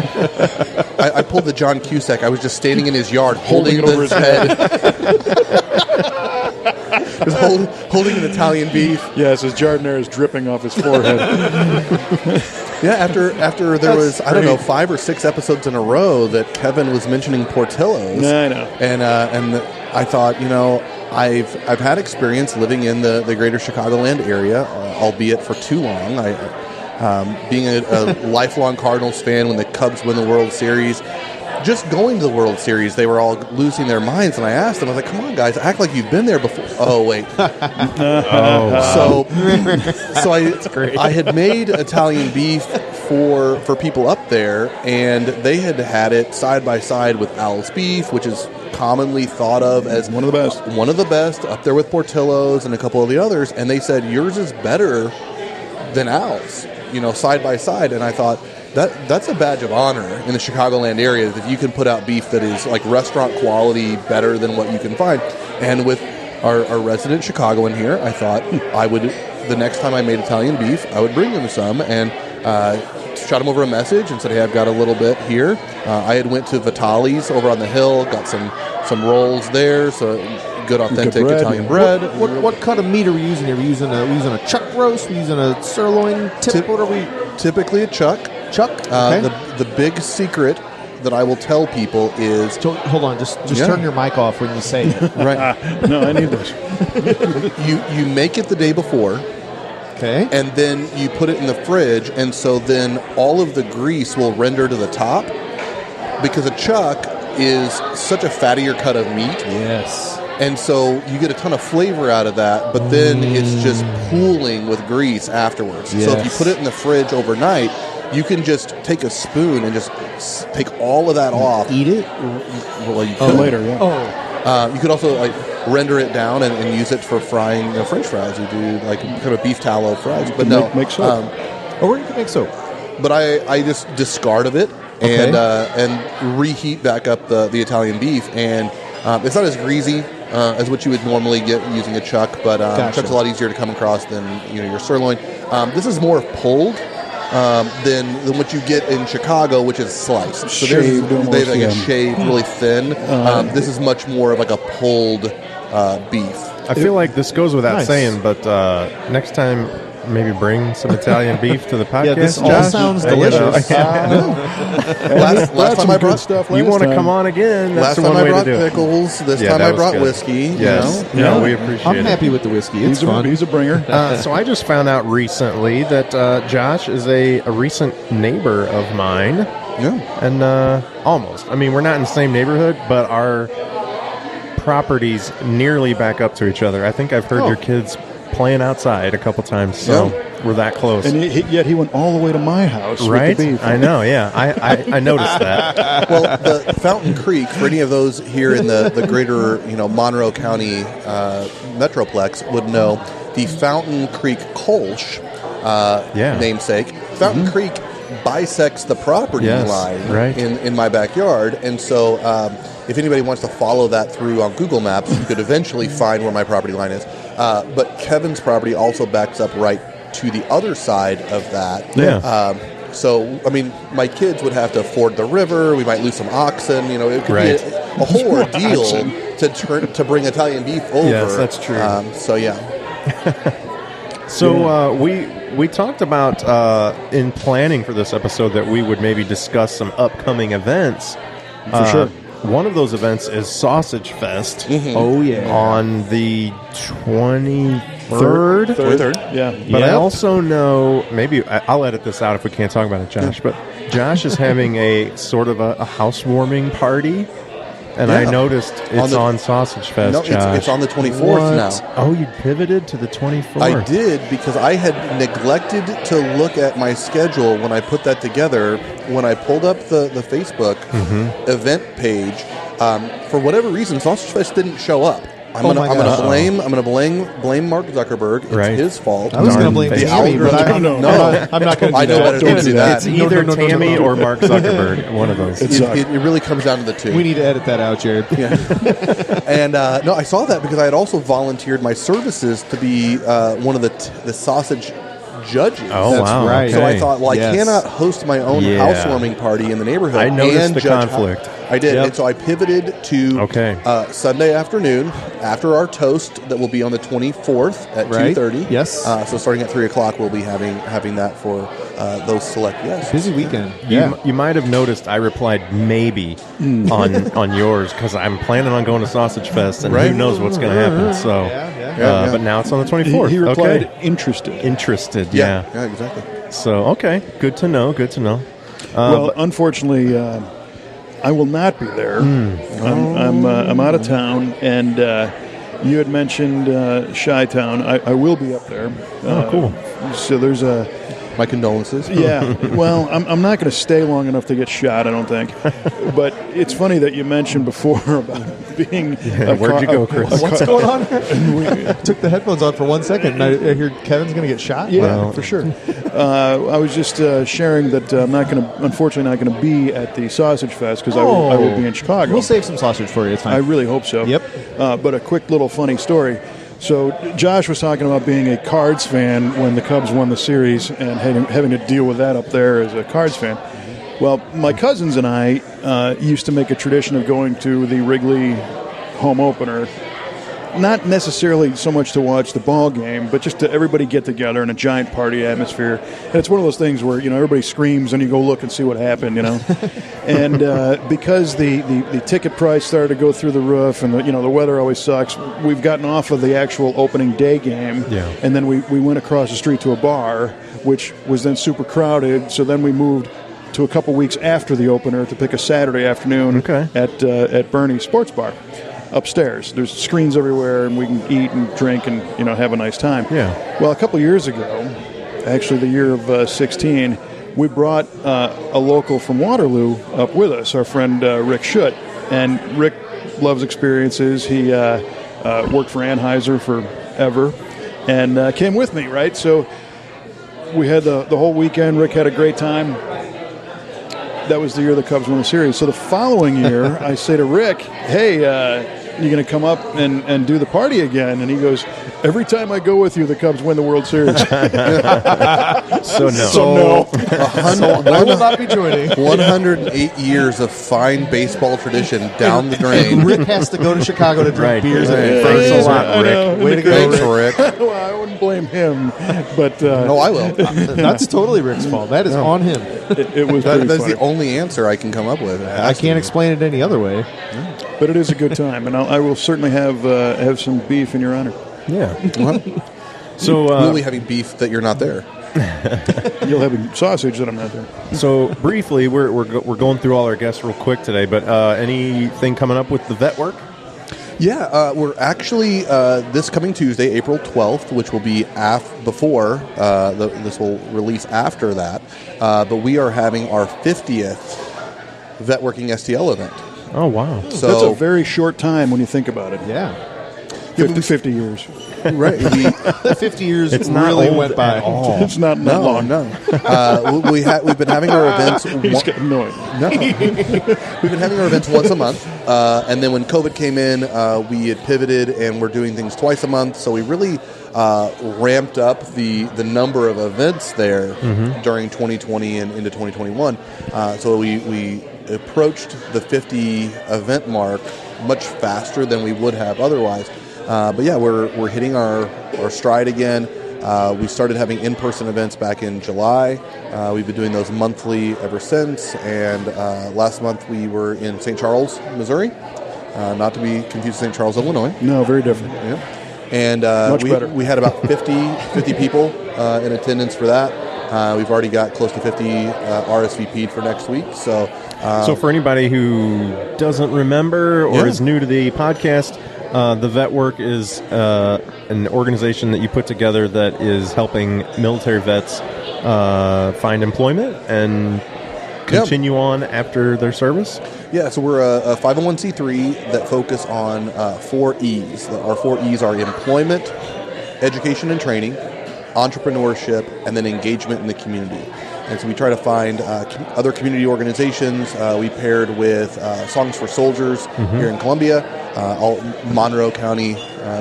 I pulled the John Cusack. I was just standing in his yard holding Holding it over his Just holding an Italian beef. Yes, his jardiniere is dripping off his forehead. Yeah, after there was, I don't know, 5 or 6 episodes in a row that Kevin was mentioning Portillo's. I know. And I thought, I've had experience living in the greater Chicagoland area, albeit for too long. Being a lifelong Cardinals fan when the Cubs win the World Series, just going to the World Series, they were all losing their minds. And I asked them, I was like, come on, guys, act like you've been there before. Oh, wait. So I had made Italian beef for people up there, and they had it side by side with Owl's beef, which is commonly thought of as one of the best, up there with Portillo's and a couple of the others, and they said yours is better than Owl's, side by side. And I thought that's a badge of honor in the Chicagoland area, that you can put out beef that is like restaurant quality, better than what you can find. And with our resident Chicagoan here, I thought I would, the next time I made Italian beef, I would bring them some, and shot him over a message and said, hey, I've got a little bit here. I had went to Vitali's over on the hill, got some rolls there, so good authentic bread. Italian bread. What cut of meat are we using here? Are we using a chuck roast? Are we using a sirloin tip? What are we? Typically a chuck. Chuck? Okay. The big secret that I will tell people is... Hold on, just turn your mic off when you say it. Right. No, I need this. You make it the day before. Okay. And then you put it in the fridge, and so then all of the grease will render to the top, because a chuck is such a fattier cut of meat. Yes. And so you get a ton of flavor out of that, but then it's just pooling with grease afterwards. Yes. So if you put it in the fridge overnight, you can just take a spoon and just take all of that off. Eat it? Well, you could. Later, yeah. You could also render it down and use it for frying French fries. You do kind of beef tallow fries. But no. Make soap. Or you can make soap. But I just discard of it and reheat back up the Italian beef. And it's not as greasy as what you would normally get using a chuck, but chuck's a lot easier to come across than your sirloin. This is more pulled than what you get in Chicago, which is sliced. So Shaved they almost, get shaved really thin. This is much more of like a pulled beef. I feel like this goes without Nice. saying, but next time maybe bring some Italian beef to the podcast. Yeah, this all Josh. sounds You know, delicious. Last time I brought stuff. you want to come on again? That's Last the time one I way to brought do it. pickles. This Yeah, time that I was brought good. whiskey. Yes, Yeah. we appreciate I'm it. happy with the whiskey. It's fun. He's a bringer. So I just found out recently that Josh is a recent neighbor of mine, Yeah. and almost. I mean, we're not in the same neighborhood, but our properties nearly back up to each other. I think I've heard your kids playing outside a couple times, so we're that close. And yet he went all the way to my house Right? with the beef. I know, yeah. I noticed that. Well, the Fountain Creek, for any of those here in the greater Monroe County metroplex would know, the Fountain Creek Kolsch namesake. Fountain Creek bisects the property line right. in my backyard, and so if anybody wants to follow that through on Google Maps, you could eventually find where my property line is. But Kevin's property also backs up right to the other side of that. Yeah. So, I mean, my kids would have to ford the river. We might lose some oxen. It could Right. be a whole ordeal to bring Italian beef over. Yes, that's true. So, yeah. So we talked about in planning for this episode that we would maybe discuss some upcoming events. For sure. One of those events is Sausage Fest. Oh, yeah. On the 23rd. Third. Yeah. But I also know, maybe I'll edit this out if we can't talk about it, Josh, but Josh is having a sort of a housewarming party. And I noticed it's on Sausage Fest, No, Josh. it's on the 24th now. Oh, you pivoted to the 24th. I did, because I had neglected to look at my schedule when I put that together. When I pulled up the Facebook event page, for whatever reason, Sausage Fest didn't show up. I'm gonna blame Mark Zuckerberg. It's his fault. I was going to blame Darn Tammy, but I'm not going to I do know that. better than to do that. It's either Tammy or Mark Zuckerberg, one of those. It really comes down to the two. We need to edit that out, Jared. And no, I saw that because I had also volunteered my services to be one of the sausage judges. Oh, That's wow. right. So I Okay. thought, well, Yes. I cannot host my own housewarming party in the neighborhood. I noticed and the judge conflict. I did, Yep. and so I pivoted to Sunday afternoon after our toast that will be on the 24th at 2:30. Yes. So starting at 3 o'clock, we'll be having that for those select guests. Busy weekend. You might have noticed I replied maybe on yours because I'm planning on going to Sausage Fest and who knows what's going to happen. So, but now it's on the 24th. He replied, okay. interested. Yeah, exactly. So, okay. Good to know. Well, unfortunately, I will not be there. I'm out of town, and you had mentioned Chi-Town. I will be up there. Oh, cool. So there's My condolences. Yeah, well, I'm not going to stay long enough to get shot, I don't think. But it's funny that you mentioned before about being. Where'd you go, Chris? What's going on? I took the headphones on for 1 second, and I hear Kevin's going to get shot. Yeah, for sure. I was just sharing that I'm unfortunately not going to be at the Sausage Fest because I will be in Chicago. We'll save some sausage for you. It's fine. I really hope so. Yep. But a quick little funny story. So Josh was talking about being a Cards fan when the Cubs won the series and having to deal with that up there as a Cards fan. Well, my cousins and I used to make a tradition of going to the Wrigley home opener, not necessarily so much to watch the ball game, but just to everybody get together in a giant party atmosphere. And it's one of those things where, everybody screams and you go look and see what happened, And because the ticket price started to go through the roof and the weather always sucks, we've gotten off of the actual opening day game. Yeah. And then we went across the street to a bar, which was then super crowded. So then we moved to a couple weeks after the opener to pick a Saturday afternoon at Bernie's Sports Bar. Upstairs. There's screens everywhere, and we can eat and drink and have a nice time. Yeah. Well, a couple years ago, actually the year of 16, we brought a local from Waterloo up with us, our friend Rick Schutt. And Rick loves experiences. He worked for Anheuser forever and came with me, right? So we had the whole weekend. Rick had a great time. That was the year the Cubs won the series. So the following year, I say to Rick, hey, you going to come up and do the party again? And he goes, every time I go with you, the Cubs win the World Series. So no. So no. I will not be joining. 108 years of fine baseball tradition down the drain. Rick has to go to Chicago to drink beers. Thanks a lot, Rick. Way to go, Thanks, Rick. Well, I wouldn't blame him, but No, I will. That's totally Rick's fault. That is on him. it was pretty That's funny. the only answer I can come up with. I can't explain it any other way. But it is a good time, and I will certainly have some beef in your honor. Yeah. Well, So we'll be having beef that you're not there. You'll have sausage that I'm not there. So briefly, we're going through all our guests real quick today, but anything coming up with the vet work? Yeah, we're actually this coming Tuesday, April 12th, which will be before this will release after that. But we are having our 50th Vet Working STL event. Oh, wow. So That's a very short time when you think about it. Yeah. 50 years. right. 50 years It's not really old went by. at all. It's not that long. No. We've been having our events. He's getting annoyed. No. We've been having our events once a month, and then when COVID came in, we had pivoted and we're doing things twice a month. So we really ramped up the number of events there during 2020 and into 2021. So we approached the 50 event mark much faster than we would have otherwise. But yeah, we're hitting our stride again. We started having in-person events back in July. We've been doing those monthly ever since. And last month we were in St. Charles, Missouri. Not to be confused with St. Charles, Illinois. No, very different. Yeah. And better. we had about 50 people in attendance for that. We've already got close to 50 RSVP'd for next week. So for anybody who doesn't remember or is new to the podcast, the Vet Work is an organization that you put together that is helping military vets find employment and continue on after their service. Yeah, so we're a 501c3 that focus on 4 E's. Our 4 E's are employment, education and training, entrepreneurship, and then engagement in the community. And so we try to find other community organizations. We paired with Songs for Soldiers here in Columbia, all Monroe County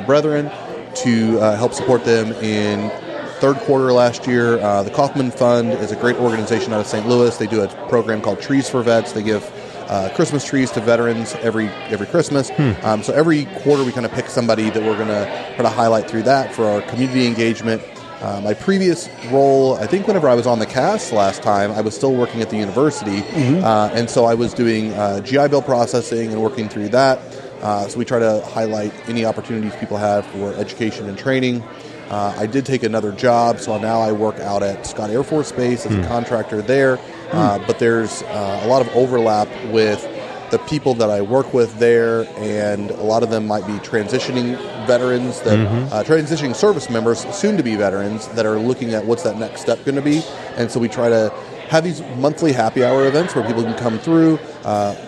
brethren, to help support them in third quarter last year. The Kaufman Fund is a great organization out of St. Louis. They do a program called Trees for Vets. They give Christmas trees to veterans every Christmas. So every quarter we kind of pick somebody that we're going to try to highlight through that for our community engagement. My previous role, I think whenever I was on the cast last time, I was still working at the university. And so I was doing GI Bill processing and working through that. So we try to highlight any opportunities people have for education and training. I did take another job, so now I work out at Scott Air Force Base as a contractor there. But there's a lot of overlap with the people that I work with there, and a lot of them might be transitioning veterans, that transitioning service members, soon to be veterans, that are looking at what's that next step going to be. And so we try to have these monthly happy hour events where people can come through,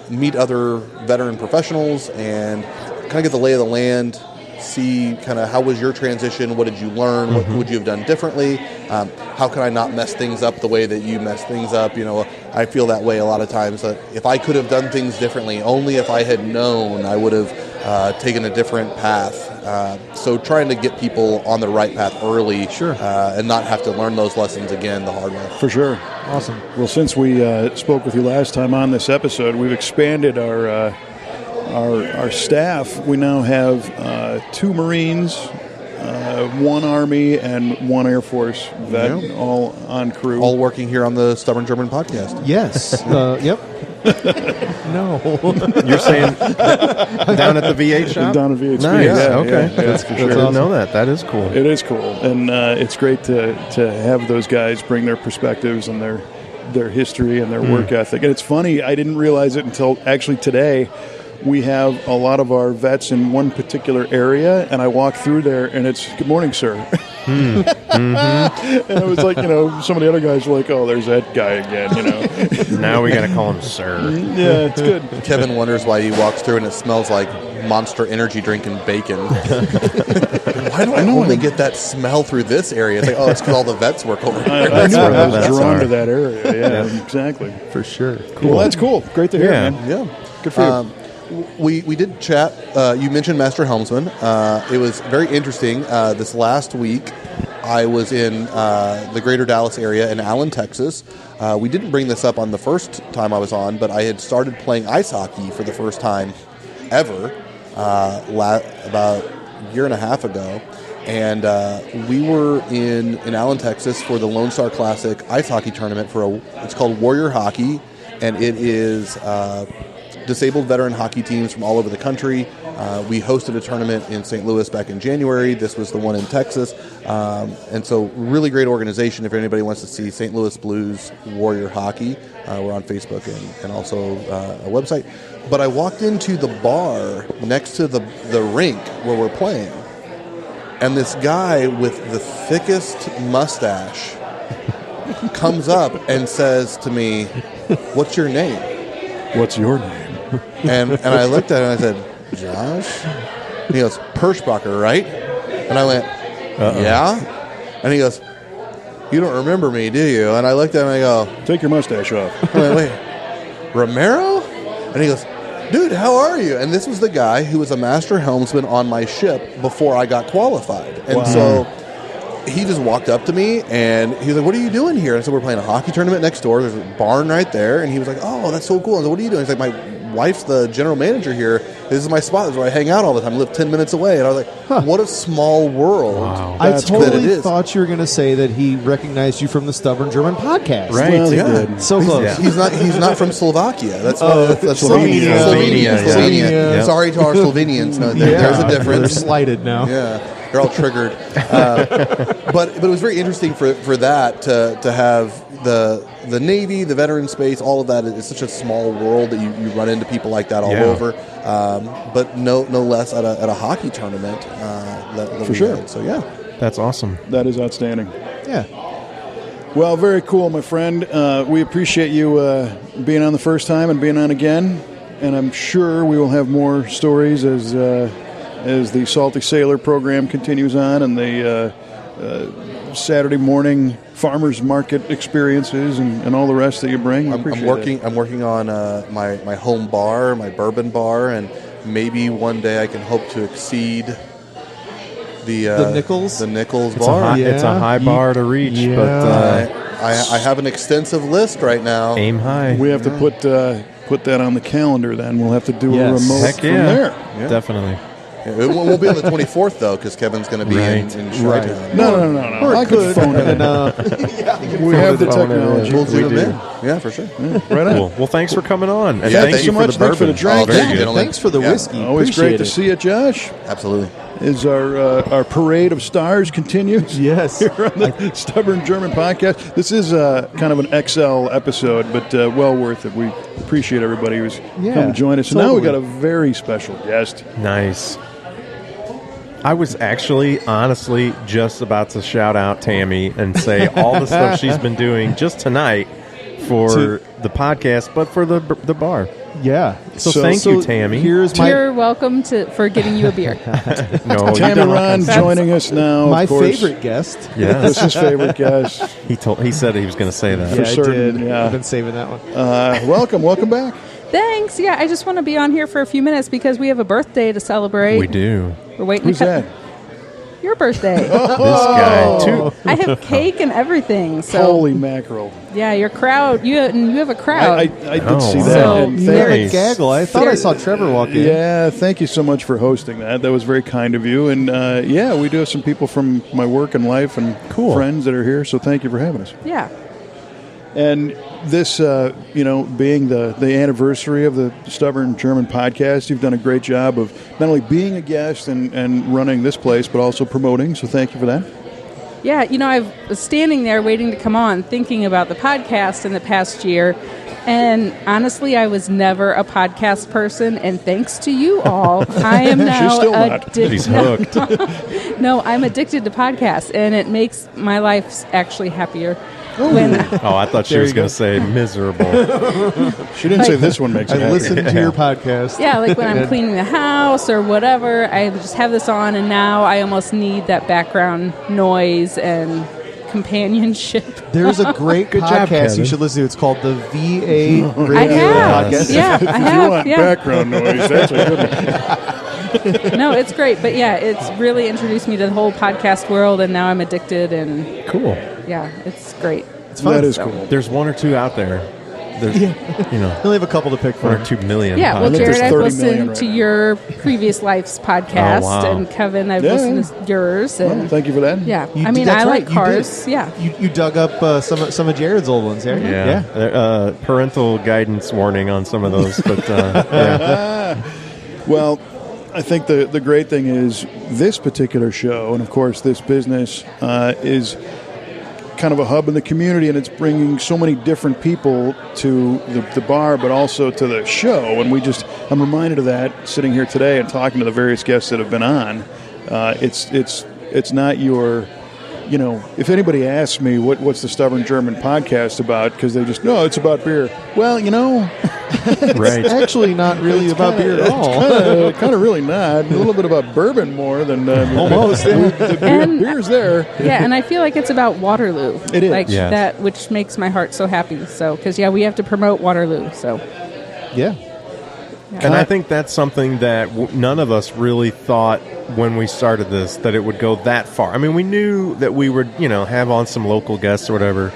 meet other veteran professionals, and kind of get the lay of the land, see kind of how was your transition, what did you learn, what would you have done differently, how can I not mess things up the way that you mess things up. I feel that way a lot of times, that if I could have done things differently, only if I had known, I would have taken a different path. So trying to get people on the right path early, and not have to learn those lessons again the hard way. For sure. Awesome. Well, since we spoke with you last time on this episode, we've expanded our staff. We now have 2 Marines, 1 Army, and 1 Air Force vet, all on crew. All working here on the Stubborn German podcast. Yes. Yep. No. You're saying down at the VH shop? Down at VH. Nice. Yeah, Okay. yeah, That's for I sure. didn't know that. That is cool. It is cool, and it's great to have those guys bring their perspectives and their history and their work ethic. And it's funny, I didn't realize it until actually today. We have a lot of our vets in one particular area, and I walk through there, and it's "Good morning, sir." And it was like, some of the other guys were like, "Oh, there's that guy again," Now we got to call him sir. Yeah, it's good. Kevin wonders why he walks through and it smells like Monster Energy drink and bacon. Why do I only get that smell through this area? It's like, it's because all the vets work over here. I knew where I the was vets drawn are. to that area. Yeah, exactly. For sure. Cool. Well, that's cool. Great to hear, Yeah. man. Yeah. Good for you. We did chat. You mentioned Master Helmsman. It was very interesting. This last week, I was in the greater Dallas area in Allen, Texas. We didn't bring this up on the first time I was on, but I had started playing ice hockey for the first time ever about a year and a half ago. And we were in Allen, Texas for the Lone Star Classic ice hockey tournament it's called Warrior Hockey, and it is disabled veteran hockey teams from all over the country. We hosted a tournament in St. Louis back in January. This was the one in Texas. And so really great organization if anybody wants to see St. Louis Blues Warrior Hockey. We're on Facebook and also a website. But I walked into the bar next to the rink where we're playing, and this guy with the thickest mustache comes up and says to me, "What's your name?" What's your name? And I looked at him and I said, "Josh?" And he goes, "Perschbacher, right?" And I went, "Yeah." And he goes, "You don't remember me, do you?" And I looked at him and I go, Take your mustache off. I went, "Wait, Romero?" And he goes, "Dude, how are you?" And this was the guy who was a master helmsman on my ship before I got qualified. And so he just walked up to me and he was like, "What are you doing here?" And so we're playing a hockey tournament next door. There's a barn right there. And he was like, "Oh, that's so cool." I was like, "What are you doing?" He's like, "My wife's the general manager here. This is my spot. This is where I hang out all the time. I live 10 minutes away." And I was like, what a small world. Wow. I that it totally is. thought you were going to say that he recognized you from the Stubborn German podcast. Right. Well, he Yeah. did. So close. He's not from Slovakia. That's that's Slovenia. Slovenia. Slovenia. Yeah. Sorry to our Slovenians. No, there's a They're difference. slighted now. Yeah, they're all triggered. But it was very interesting for that to have the Navy, the veteran space, all of that. It's such a small world that you run into people like that all over. But no less at a hockey tournament. That For we sure. had. So yeah. That's awesome. That is outstanding. Yeah. Well, very cool, my friend. We appreciate you being on the first time and being on again. And I'm sure we will have more stories as the Salty Sailor program continues on and the Saturday morning farmers market experiences and all the rest that you bring. I'm working on my home bar, my bourbon bar, and maybe one day I can hope to exceed the Nichols? The Nichols It's bar. it's a high bar to reach, Yeah. but I have an extensive list right now. aim high. We have to put that on the calendar then. We'll have to do a Yes. remote Heck from yeah. there. Definitely. It won't be on the 24th though, because Kevin's going to be Right. in Chi-Town. No. I could phone it in. We have the phone it in. technology. We'll zoom do. in. Yeah, for sure. Right on. Cool. Well, thanks for coming on. And Yeah, thank thank you so for much. the Thanks for bourbon. the drink. Oh, very Yeah, good, gentlemen. thanks for the Yeah. whiskey. Always Appreciate great to it. see you, Josh. Absolutely. as our parade of stars continues. Yes. Here on the Stubborn German podcast. This is kind of an XL episode, but well worth it. We appreciate everybody who's come to join us. And now we got a very special guest. Nice. I was actually, honestly, just about to shout out Tammy and say all the stuff she's been doing just tonight for the podcast, but for the bar. Yeah. So thank you, Tammy. You're welcome for giving you a beer. No, Tammy Ron joining us now. My of course. favorite guest. Yeah, This is his favorite guest. He said he was going to say that. Yeah, For I certain, did. yeah. I've been saving that one. Welcome back. Thanks. Yeah, I just want to be on here for a few minutes because we have a birthday to celebrate. We do. We're waiting Who's to that? Your birthday. This guy too. I have cake and everything. So Holy mackerel. yeah, your crowd. You have a crowd. I did Oh, see wow. that. So and Nice. Gaggle. I thought I saw Trevor walk in. Yeah, thank you so much for hosting that. That was very kind of you. And we do have some people from my work and life and friends that are here. So thank you for having us. yeah. And this, being the anniversary of the Stubborn German podcast, you've done a great job of not only being a guest and running this place, but also promoting. So thank you for that. Yeah, I was standing there waiting to come on, thinking about the podcast in the past year. And honestly, I was never a podcast person. And thanks to you all, I am now She's still not. addicted. She's hooked. No, I'm addicted to podcasts, and it makes my life actually happier. I thought she was going to say miserable. She didn't say this one makes it I happy. listened to your podcast. Yeah, like when I'm cleaning the house or whatever, I just have this on, and now I almost need that background noise and companionship. There's a great Good job, podcast Kevin. you should listen to. It's called the VA Radio I have. Podcast. Yeah, I If you have. want Yeah. background noise, that's a good one. No, it's great. But yeah, it's really introduced me to the whole podcast world, and now I'm addicted, and Cool. yeah, it's great. It's fun. That is cool. There's one or two out there. There's, We only have a couple to pick one from. or 2 million. Yeah, well, I think Jared, there's I've 30 million listened right to now. your previous life's podcast, Oh, wow. and Kevin, I've Yeah. listened to yours, and Well, thank you for that. yeah, You I did- mean, that's I right, like you cars. did. Yeah, You dug up some of Jared's old ones, yeah? Yeah. Parental guidance warning on some of those, but yeah. Well, I think the great thing is this particular show, and of course this business, is kind of a hub in the community, and it's bringing so many different people to the bar, but also to the show. And I'm reminded of that sitting here today and talking to the various guests that have been on. It's not your, if anybody asks me what's the Stubborn German podcast about, because they just no, it's about beer. Well, Right. It's actually not really about beer at all. kind of really not. A little bit about bourbon more than Almost. the And- beer's there. yeah, and I feel like it's about Waterloo. It is. like Yes. that, which makes my heart so happy. So, because we have to promote Waterloo. So, Yeah. And I think that's something that none of us really thought when we started this, that it would go that far. I mean, we knew that we would, have on some local guests or whatever,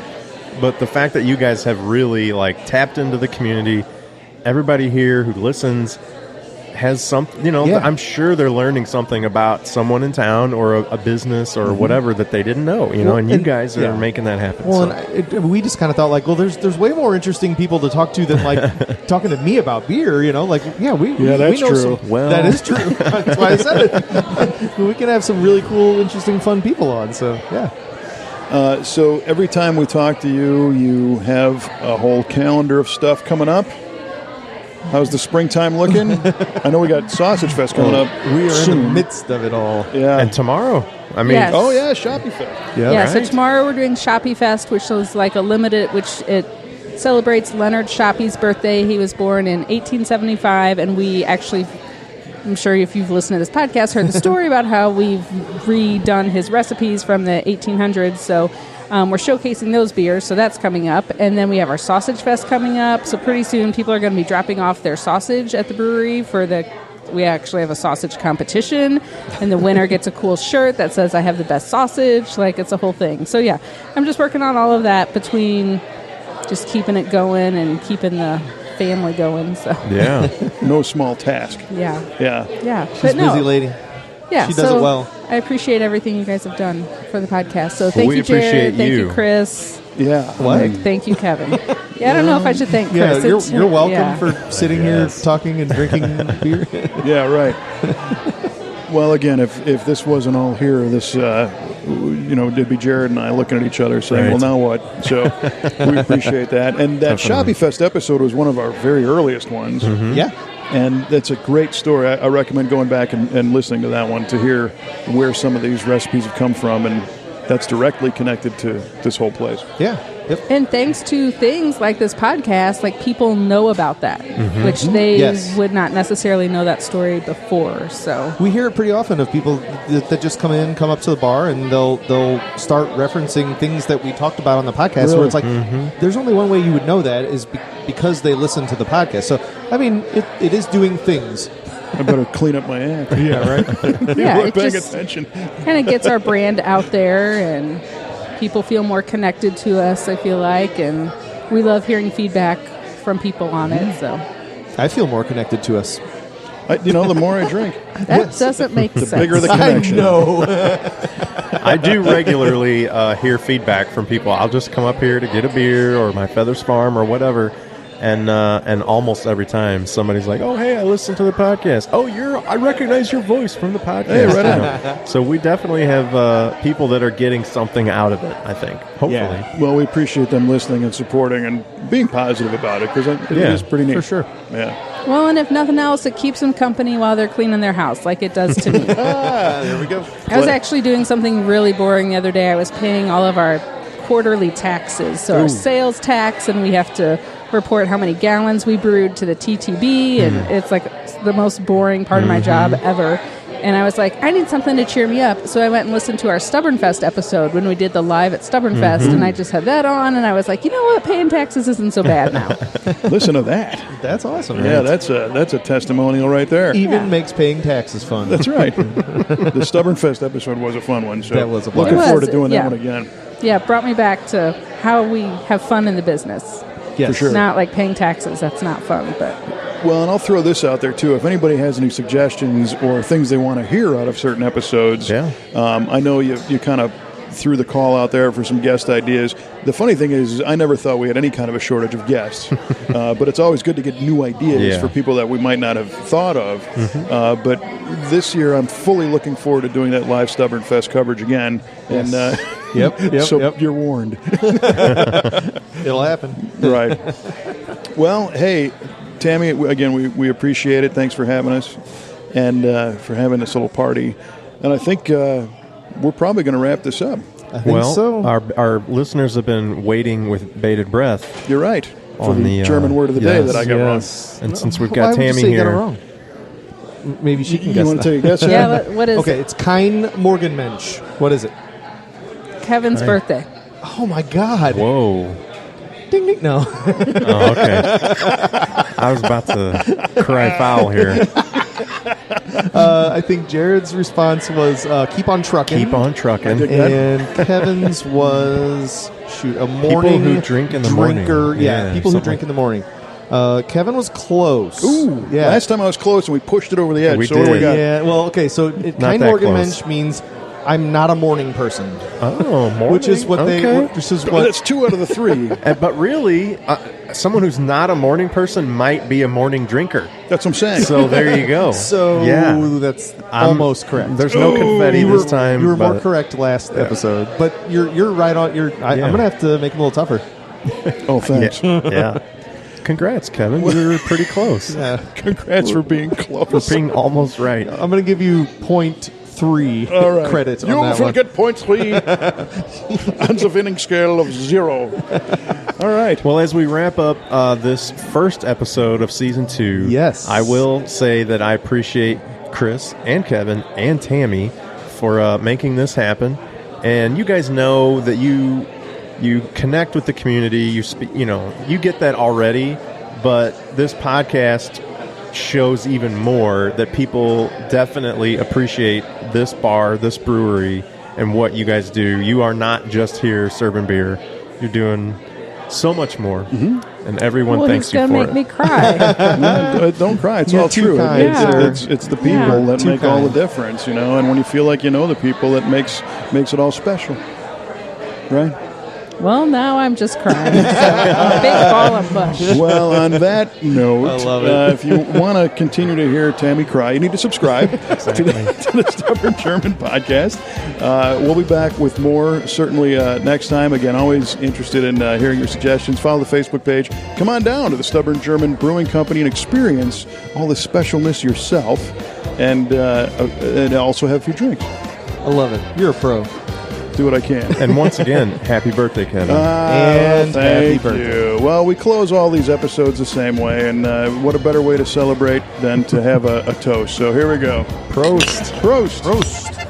but the fact that you guys have really, tapped into the community, everybody here who listens has something, I'm sure they're learning something about someone in town or a business or whatever that they didn't know, and you guys are making that happen. Well, so. and we just kind of thought there's way more interesting people to talk to than talking to me about beer. We that's we know true. Well- that is true. That's why I said it. We can have some really cool, interesting, fun people on. So yeah. So every time we talk to you, you have a whole calendar of stuff coming up. How's the springtime looking? I know we got Sausage Fest coming up. We are soon. in the midst of it all. Yeah. And tomorrow, I mean, Yes. Oh yeah, Shoppy Fest. yeah. So right. tomorrow we're doing Shoppy Fest, which is like a limited, which it celebrates Leonard Shoppy's birthday. He was born in 1875, and we actually, I'm sure if you've listened to this podcast, heard the story about how we've redone his recipes from the 1800s. So we're showcasing those beers, so that's coming up. And then we have our Sausage Fest coming up. So pretty soon people are going to be dropping off their sausage at the brewery we actually have a sausage competition, and the winner gets a cool shirt that says I have the best sausage. It's a whole thing. So yeah, I'm just working on all of that between just keeping it going and keeping the family going. So yeah. No small task. yeah. Yeah. But no, Busy lady. yeah, She does so it well. I appreciate everything you guys have done for the podcast. So Well, thank we you, Jared. appreciate Thank you. you, Chris. Yeah. What? Thank you, Kevin. Yeah, I don't know if I should thank Yeah, Chris. you're welcome yeah. for sitting here talking and drinking beer. Yeah. Right. Well, again, if this wasn't all here, this it'd be Jared and I looking at each other saying, Right. "Well, now what?" So we appreciate that. And that Shoppy Fest episode was one of our very earliest ones. Mm-hmm. Yeah. And that's a great story. I recommend going back and listening to that one to hear where some of these recipes have come from, and that's directly connected to this whole place. Yeah. Yep. And thanks to things like this podcast, like people know about that, which they Yes. would not necessarily know that story before. So We hear it pretty often of people that just come up to the bar, and they'll start referencing things that we talked about on the podcast. Really? Where it's like, there's only one way you would know that is because they listen to the podcast. So I mean, it is doing things. I better clean up my act. Yeah, right. yeah, We're it paying just attention. kind of gets our brand out there, and people feel more connected to us, I feel like, and we love hearing feedback from people on it. So I feel more connected to us. The more I drink, that doesn't make sense. the bigger the connection. I do regularly hear feedback from people. I'll just come up here to get a beer or my Feathers Farm or whatever, and almost every time somebody's like, "Oh, hey, I listened to the podcast. Oh, I recognize your voice from the podcast." Hey, right on. So we definitely have people that are getting something out of it, I think. Hopefully. Yeah. Well, we appreciate them listening and supporting and being positive about it because it is pretty neat. For sure. Yeah. Well, and if nothing else, it keeps them company while they're cleaning their house, like it does to me. There we go. I was actually doing something really boring the other day. I was paying all of our quarterly taxes, so our sales tax, and we have to report how many gallons we brewed to the TTB, and it's like the most boring part of my job ever. And I was like, I need something to cheer me up. So I went and listened to our Stubborn Fest episode when we did the live at Stubborn Fest, and I just had that on, and I was like, you know what, paying taxes isn't so bad now. Listen to that. That's awesome. Yeah, man. that's a testimonial right there. Even makes paying taxes fun. That's right. The Stubborn Fest episode was a fun one. So That was a looking blast. forward to It doing was, that yeah. one again. Yeah, it brought me back to how we have fun in the business. Yes. For sure. Not like paying taxes. That's not fun, but Well, and I'll throw this out there too. If anybody has any suggestions or things they want to hear out of certain episodes, I know you kind of threw the call out there for some guest ideas. The funny thing is, I never thought we had any kind of a shortage of guests, but it's always good to get new ideas for people that we might not have thought of. But this year, I'm fully looking forward to doing that live Stubborn Fest coverage again. Yes. And Yep, so yep. you're warned. It'll happen. Right. Well, hey, Tammy, again, we appreciate it. Thanks for having us and for having this little party. And I think we're probably going to wrap this up. I think so. Our listeners have been waiting with bated breath. You're right. For On the the, German word of the day yes, that I got yes. And since we've Why got would you Tammy say you got it here, wrong? Maybe she can wrong. guess You want that. to take a guess? yeah, what is Okay, it? it's Kein Morgenmensch. What is it? Kevin's birthday. Oh my God! whoa. Ding ding. No. Oh, okay. I was about to cry foul here. I think Jared's response was keep on trucking. Keep on trucking. And Kevin's was a morning who drink in the morning. drinker. Yeah, people who something drink in the morning. Kevin was close. Ooh, yeah. last time I was close and we pushed it over the edge. We so what do we did. got? Yeah. Well, okay. So Not Kein that Morgenmensch close. means I'm not a morning person, Oh, morning. which is what okay. This is Well, what. that's 2 out of the 3. But really, someone who's not a morning person might be a morning drinker. That's what I'm saying. So there you go. So yeah. that's I'm- almost correct. There's no confetti You were- this time. You were more but- correct last episode, but you're right on. I'm Yeah. gonna have to make it a little tougher. Oh, thanks. Yeah. Congrats, Kevin. You were pretty close. Yeah. Congrats for being close. For being almost right. I'm gonna give you 0.3 All right. credit You on that will one. get 0.3 on the winning scale of 0. All right. Well, as we wrap up this first episode of Season 2, Yes. I will say that I appreciate Chris and Kevin and Tammy for making this happen. And you guys know that you connect with the community. You get that already, but this podcast shows even more that people definitely appreciate this bar, this brewery, and what you guys do. You are not just here serving beer. You're doing so much more, and everyone Well, thanks he's you going for to make it. me cry. No, don't cry. It's You're all too true. kind, sir. It's the people Yeah. that Too make all the kind. difference, And when you feel like you know the people, that makes it all special. Right? Well, now I'm just crying. So, a big ball of mush. Well, on that note, I love it. if you want to continue to hear Tammy cry, you need to subscribe to the Stubborn German podcast. We'll be back with more, certainly next time. Again, always interested in hearing your suggestions. Follow the Facebook page. Come on down to the Stubborn German Brewing Company and experience all the specialness yourself, and also have a few drinks. I love it. You're a pro. Do what I can. And once again, happy birthday, Kevin. And happy Thank birthday. you. Well, we close all these episodes the same way, and what a better way to celebrate than to have a toast. So here we go. Prost. Prost. Prost.